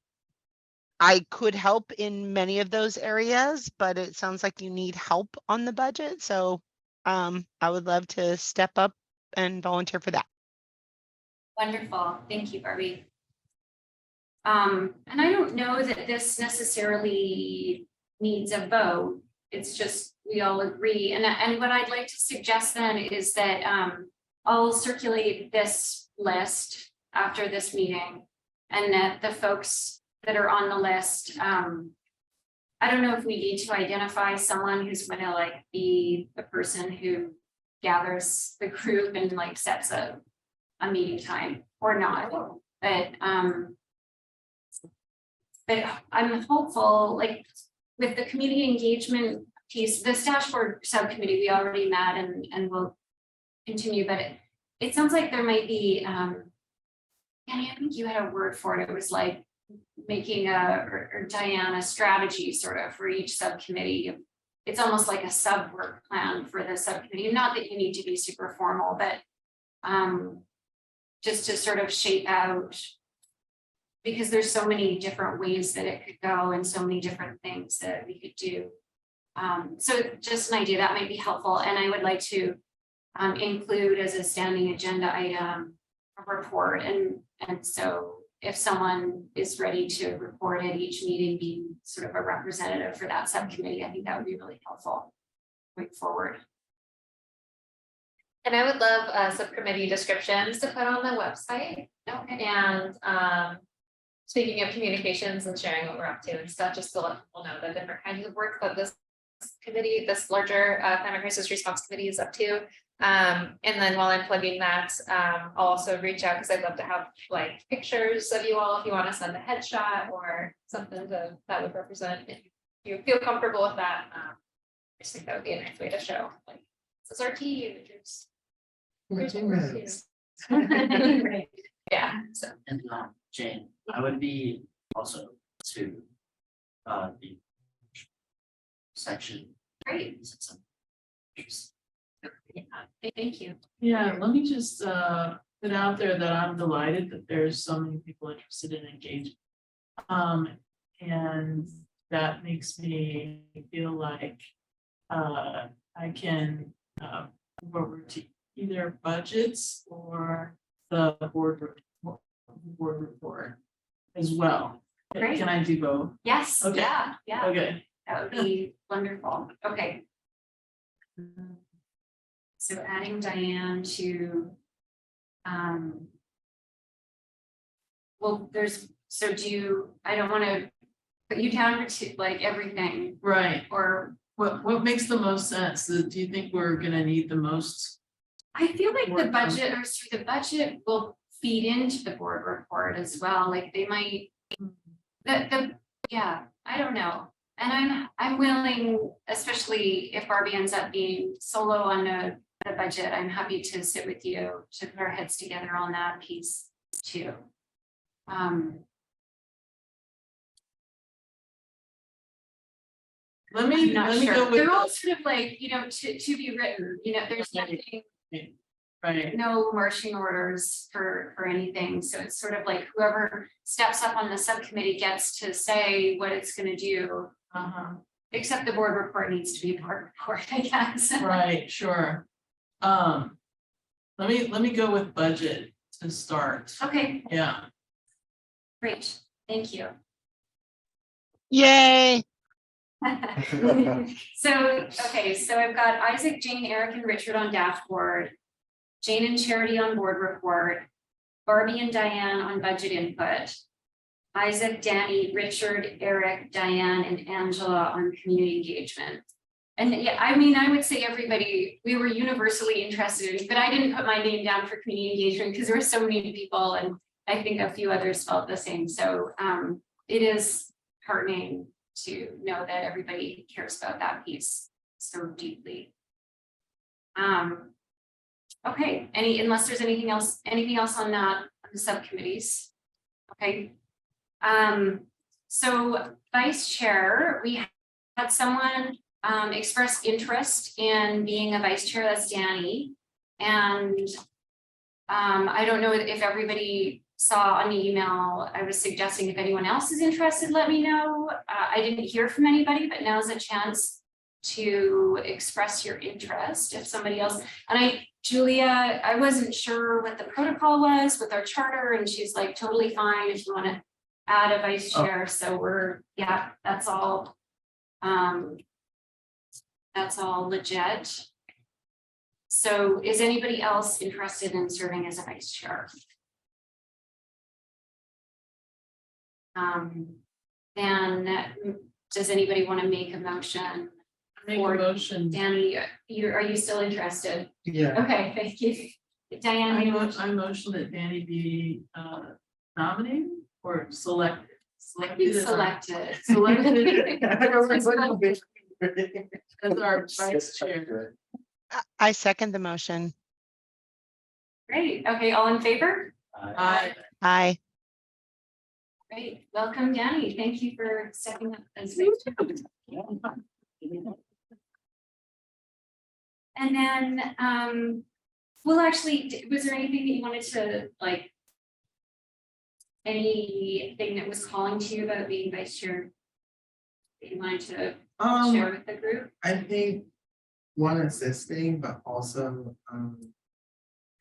I could help in many of those areas, but it sounds like you need help on the budget. So I would love to step up and volunteer for that. Wonderful. Thank you, Barbie. And I don't know that this necessarily needs a vote. It's just we all agree. And what I'd like to suggest then is that I'll circulate this list after this meeting, and that the folks that are on the list, I don't know if we need to identify someone who's going to like be the person who gathers the group and like sets a meeting time or not, but I'm hopeful, like with the community engagement piece, this dashboard subcommittee we already met and will continue, but it sounds like there might be, Annie, I think you had a word for it. It was like making or Diane, a strategy sort of for each subcommittee. It's almost like a sub work plan for the subcommittee. Not that you need to be super formal, but just to sort of shape out, because there's so many different ways that it could go and so many different things that we could do. So just an idea that might be helpful. And I would like to include as a standing agenda item a report. And so if someone is ready to report at each meeting, being sort of a representative for that subcommittee, I think that would be really helpful going forward. And I would love subcommittee descriptions to put on the website. Okay. And speaking of communications and sharing what we're up to and stuff, just to let people know the different kinds of work that this committee, this larger climate crisis response committee is up to. And then while I'm plugging that, I'll also reach out because I'd love to have like pictures of you all if you want to send a headshot or something that would represent. If you feel comfortable with that, I just think that would be a nice way to show like this is our team. Here's what we're up to. Yeah, so. And Jane, I would be also to the section. Great. Since I'm Yeah, thank you. Yeah, let me just put out there that I'm delighted that there's so many people interested in engagement. And that makes me feel like I can move over to either budgets or the board report as well. Great. Can I do both? Yes, Okay. yeah, Okay. that would be wonderful. Okay. So adding Diane to, well, so I don't want to put you down for like everything Right. or. What makes the most sense? Do you think we're gonna need the most? I feel like the Work on- budget the budget will feed into the board report as well, like they might. Yeah, I don't know, and I'm willing, especially if Barbie ends up being solo on the budget, I'm happy to sit with you to put our heads together on that piece too. Let I'm me not go sure, with they're all the- sort of like, to be written, there's nothing. right. No marching orders for anything, so it's sort of like whoever steps up on the subcommittee gets to say what it's gonna do. Except the board report needs to be a board report, I guess. Right, sure. Let me go with budget to start. Okay, Yeah. great, thank you. Yay. So, okay, so I've got Isaac, Jane, Eric, and Richard on dashboard. Jane and Charity on board report. Barbie and Diane on budget input. Isaac, Danny, Richard, Eric, Diane, and Angela on community engagement. And yeah, I mean, I would say everybody, we were universally interested, but I didn't put my name down for community engagement because there were so many people, and I think a few others felt the same. So it is heartening to know that everybody cares about that piece so deeply. Okay, unless there's anything else on that, on the subcommittees. Okay. So vice chair, we had someone express interest in being a vice chair, that's Danny. And I don't know if everybody saw on the email, I was suggesting if anyone else is interested, let me know. I didn't hear from anybody, but now's a chance to express your interest if somebody else, and Julia, I wasn't sure what the protocol was with our charter, and she's like totally fine if you want to add a vice chair. So that's all legit. So is anybody else interested in serving as a vice chair? Then does anybody want to make a motion? Make a motion. Danny, are you still interested? Yeah. Okay, thank you. Diane, I motion that Danny be nominated or selected. I think selected. Selected as our vice chair. I second the motion. Great, okay, all in favor? Aye. Aye. Great, welcome Danny, thank you for stepping up as and then, well, actually, was there anything that you wanted to like? Anything that was calling to you about being vice chair? That you wanted to share with the group? I think one assisting, but also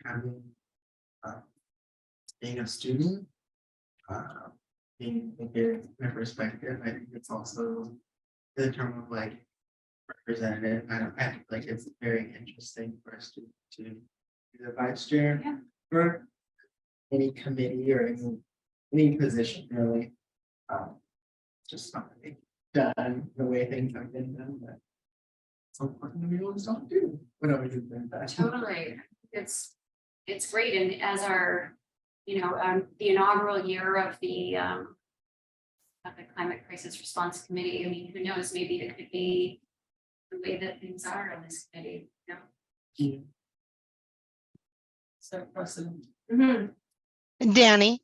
having being a student, being my perspective. I think it's also the term of like representative. I think like it's very interesting for a student to be the vice chair for any committee or any position really. Just not really done the way things have been done, but it's important to be able to talk to whatever you've been done. Totally, it's great, and as our, the inaugural year of the Climate Crisis Response Committee. I mean, who knows? Maybe it could be the way that things are on this committee. So precedent. Danny,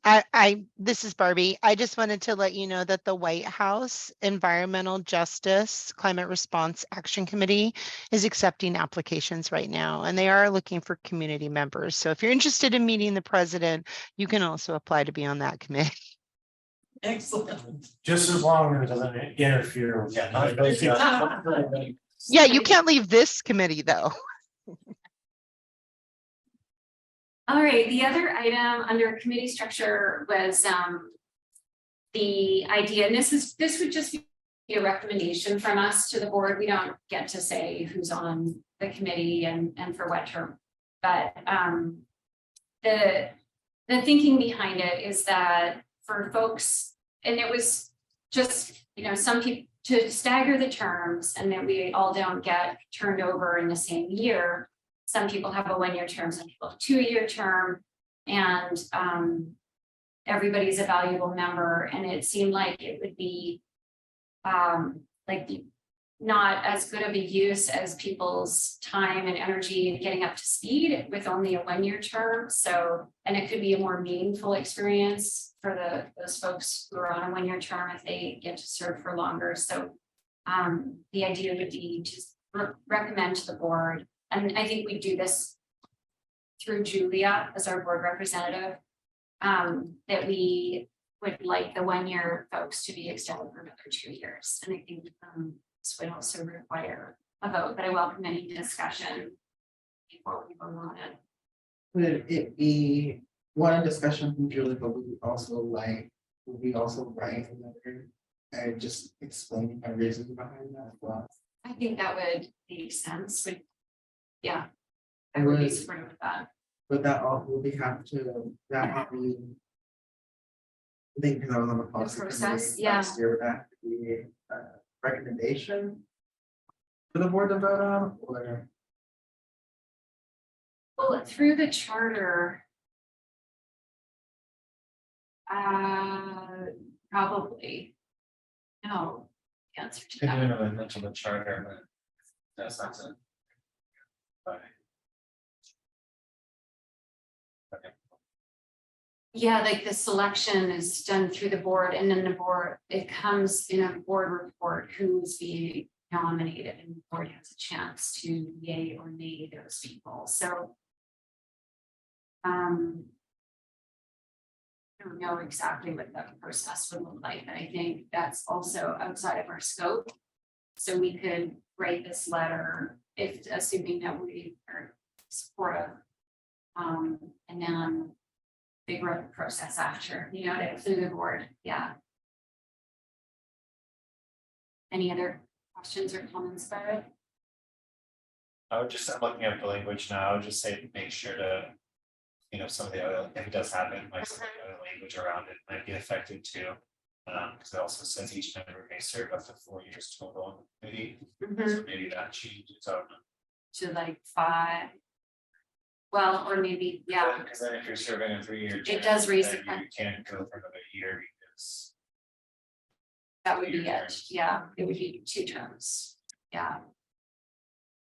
this is Barbie. I just wanted to let you know that the White House Environmental Justice Climate Response Action Committee is accepting applications right now, and they are looking for community members. So if you're interested in meeting the president, you can also apply to be on that committee. Excellent. Just as long as it doesn't interfere with. Yeah, you can't leave this committee though. All right, the other item under committee structure was the idea, and this would just be a recommendation from us to the board. We don't get to say who's on the committee and for what term. But the thinking behind it is that for folks, and it was just, some people to stagger the terms and that we all don't get turned over in the same year. Some people have a 1-year term, some people have a 2-year term, and everybody's a valuable member. And it seemed like it would be not as good of a use as people's time and energy getting up to speed with only a 1-year term. So, and it could be a more meaningful experience for those folks who are on a 1-year term if they get to serve for longer. So the idea would be to recommend to the board. And I think we do this through Julia as our board representative, that we would like the 1-year folks to be extended for another 2 years. And I think this would also require a vote, but I welcome any discussion before we vote on it. Would it be one discussion from Julie, but would we also write another and just explain our reasoning behind that as well? I think that would make sense. Yeah, I And would be would- supportive of that. But that all will be have to, that would be. I think because I was on the policy process, committee yeah. last year, would that be a recommendation for the board to vote on, or? Well, through the charter. Probably. No, the answer to Could that. do an amendment to the charter, but that's not it. But Yeah, like the selection is done through the board, and then the board, it comes in a board report who's being nominated, and the board has a chance to yay or nay those people. So I don't know exactly what that process would look like, but I think that's also outside of our scope. So we could write this letter if assuming that we are supportive. And then figure out the process after, through the board, yeah. Any other questions or comments about it? I would just, I'm looking at the language now, I would just say, make sure to. Some of the other, if it does happen, like some of the other language around it might be affected too. Because it also says each member may serve up to 4 years total on the committee, so maybe that changes, I don't know. To like 5. Well, or maybe, yeah, Because then if you're serving a 3-year. It does raise the then you can't go for another year because. that would be Your it, yeah, it would be 2 terms, yeah.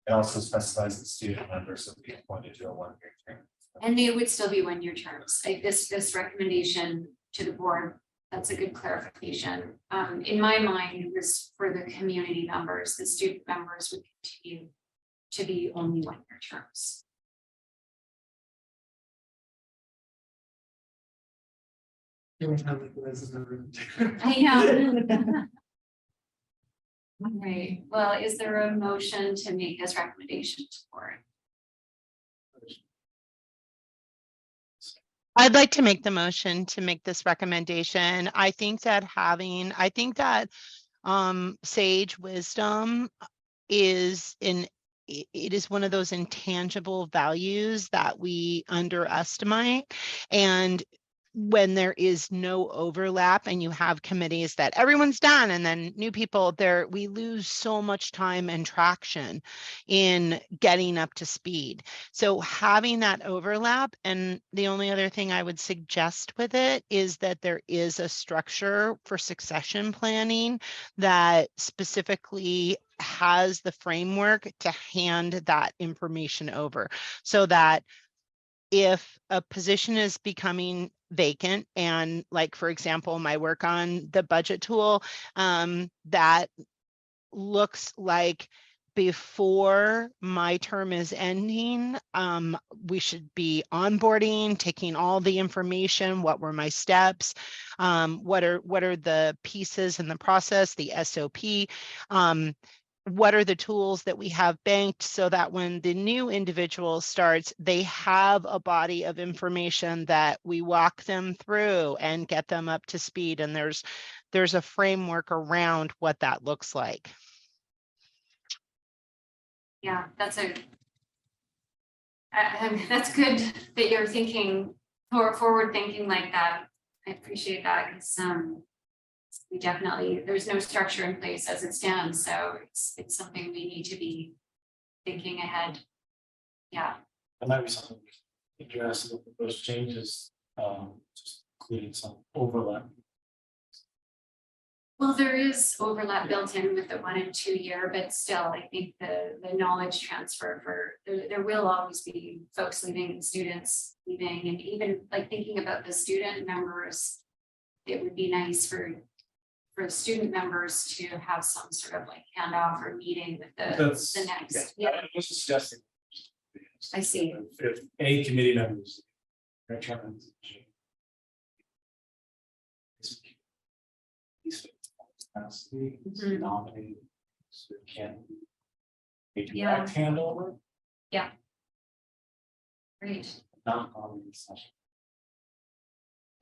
It also specifies the student members will be appointed to a 1-year term. And they would still be 1-year terms, like this recommendation to the board, that's a good clarification. In my mind, it was for the community members, the student members would continue to be only 1-year terms. I know. All right, well, is there a motion to make this recommendation to the board? I'd like to make the motion to make this recommendation. I think that sage wisdom is it is one of those intangible values that we underestimate. And when there is no overlap and you have committees that everyone's done and then new people there, we lose so much time and traction in getting up to speed. So having that overlap, and the only other thing I would suggest with it is that there is a structure for succession planning that specifically has the framework to hand that information over, so that if a position is becoming vacant. And like, for example, my work on the budget tool, that looks like before my term is ending, we should be onboarding, taking all the information. What were my steps? What are the pieces in the process, the SOP? What are the tools that we have banked so that when the new individual starts, they have a body of information that we walk them through and get them up to speed. And there's a framework around what that looks like. Yeah, that's that's good that you're thinking forward thinking like that. I appreciate that because we definitely, there's no structure in place as it stands, so it's something we need to be thinking ahead. Yeah. That might be something we can address with those changes, just including some overlap. Well, there is overlap built in with the 1 and 2 year, but still, I think the knowledge transfer for there will always be folks leaving and students leaving, and even like thinking about the student members, it would be nice for student members to have some sort of like handoff or meeting with the next. Yeah, I was suggesting. I see. If a committee members. Returns. Mhm. Nominated. So it can. A Yeah. direct handover, Great. not on the session.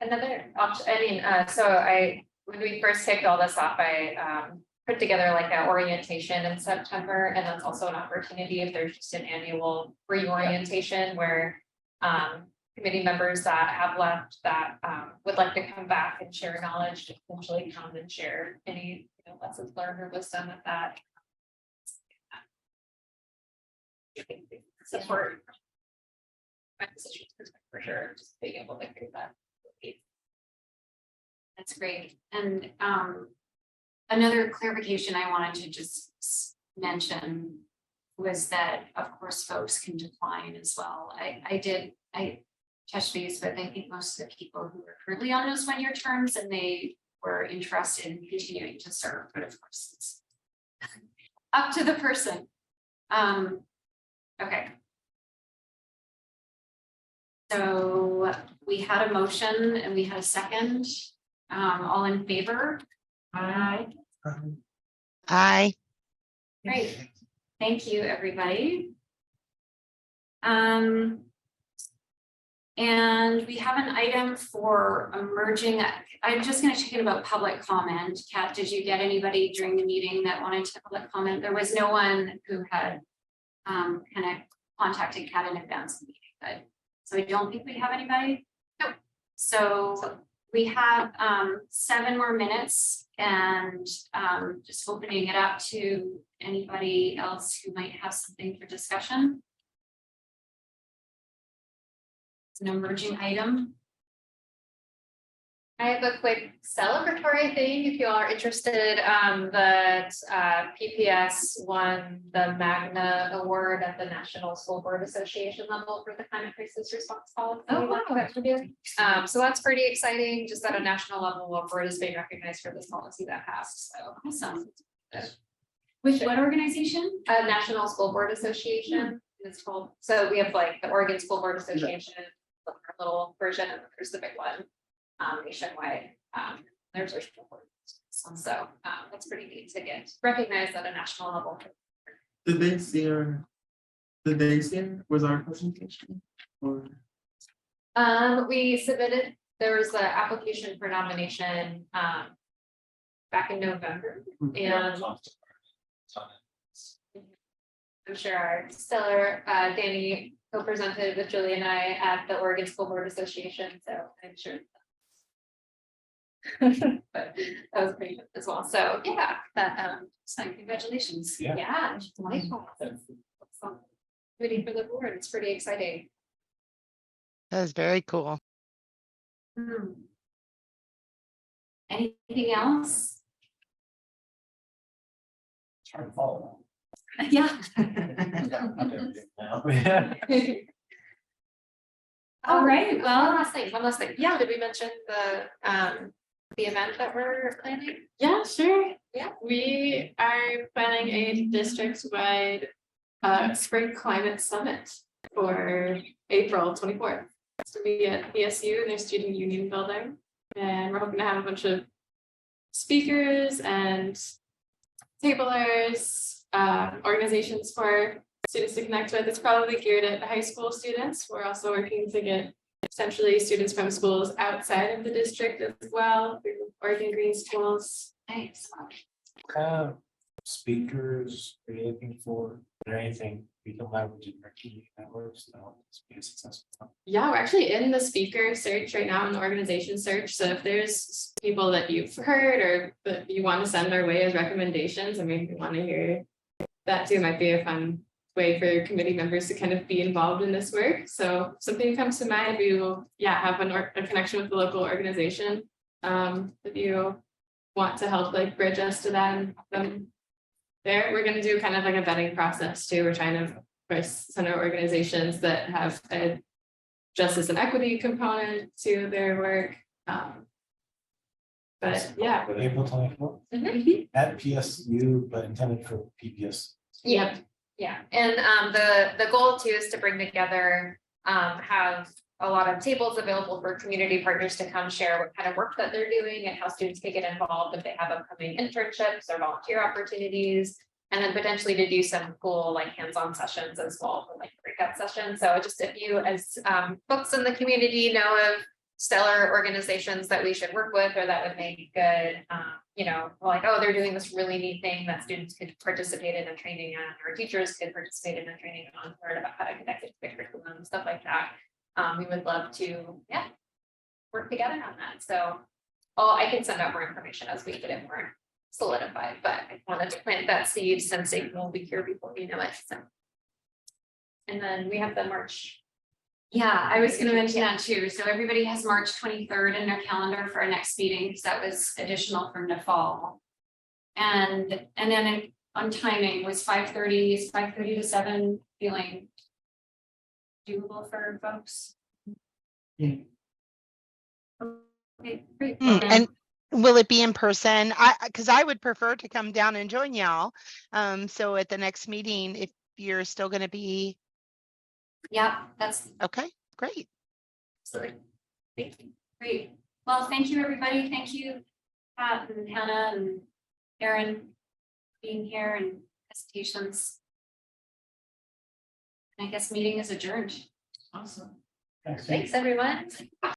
Another option, I mean, when we first kicked all this off, I put together like an orientation in September, and that's also an opportunity if there's just an annual reorientation where committee members that have left that would like to come back and share knowledge to potentially come and share any lessons learned or wisdom of that. Support my position for sure, just being able to create that. That's great. And another clarification I wanted to just mention was that, of course, folks can decline as well. I touched base with, I think, most of the people who are currently on those 1-year terms, and they were interested in continuing to serve, but of course it's up to the person. Okay. So we had a motion and we had a second. All in favor? Aye. Aye. Great. Thank you, everybody. And we have an item for emerging. I'm just going to check in about public comment. Kat, did you get anybody during the meeting that wanted to public comment? There was no one who had kind of contacted Kat in advance of the meeting, but so I don't think we have anybody. Nope. So we have 7 more minutes, and just opening it up to anybody else who might have something for discussion. It's an emerging item. I have a quick celebratory thing if you are interested, that PPS won the Magna Award at the National School Board Association level for the climate crisis response policy. Oh, wow. So that's pretty exciting, just at a national level, a board is being recognized for this policy that passed, so. Awesome. With what organization? National School Board Association is called, so we have like the Oregon School Board Association, our little version, and there's the big one. Nationwide, there's our school board. So that's pretty neat to get recognized at a national level. Did they see was our presentation? Or We submitted, there was the application for nomination back in November, and I'm sure our stellar Danny co-presented with Julie and I at the Oregon School Board Association, so I'm sure. But that was pretty good as well. So yeah, that so congratulations. Yeah. Wonderful. Waiting for the board. It's pretty exciting. That is very cool. Anything else? It's hard to follow. Yeah. Yeah. All right, well, one last thing. Yeah, did we mention the event that we're planning? Yeah, sure. Yeah. We are planning a district-wide spring climate summit for April 24th. It's gonna be at ESU, their student union building, and we're hoping to have a bunch of speakers and tablers, organizations for students to connect with. It's probably geared at high school students. We're also working to get potentially students from schools outside of the district as well, through Oregon Green Schools. Nice. What kind of speakers are you looking for? Is there anything we can leverage in our community networks to help us be successful? Yeah, we're actually in the speaker search right now, in the organization search. So if there's people that you've heard or that you want to send our way as recommendations, I mean, if you want to hear that too, might be a fun way for your committee members to kind of be involved in this work. So if something comes to mind, we will, have a connection with the local organization. If you want to help like bridge us to them there, we're going to do kind of like a vetting process too. We're trying to first send our organizations that have a justice and equity component to their work. But yeah. For April 24th Mhm. at PSU, but intended for PPS. Yep. Yeah, and the goal too is to bring together, have a lot of tables available for community partners to come share what kind of work that they're doing and how students can get involved if they have upcoming internships or volunteer opportunities. And then potentially to do some cool like hands-on sessions as well for like breakout sessions. So just if you as folks in the community know of stellar organizations that we should work with or that would make good, like, oh, they're doing this really neat thing that students could participate in a training on, or teachers could participate in a training on, learn about how to connect it to the curriculum, stuff like that. We would love to, work together on that. So, I can send out more information as we get it more solidified, but I wanted to plant that seed since April will be here before you know it. So, and then we have the March. Yeah, I was gonna mention that too. So everybody has March 23rd in their calendar for our next meeting, because that was additional from the fall. And then on timing was 5:30, is 5:30 to 7 feeling doable for folks? Yeah. Okay, great. And will it be in person? Because I would prefer to come down and join y'all. So at the next meeting, if you're still going to be. Yeah, that's Okay, great. absolutely. Thank you. Great. Well, thank you, everybody. Thank you, Pat and Hannah and Erin being here and presentations. I guess meeting is adjourned. Awesome. Thanks, everyone.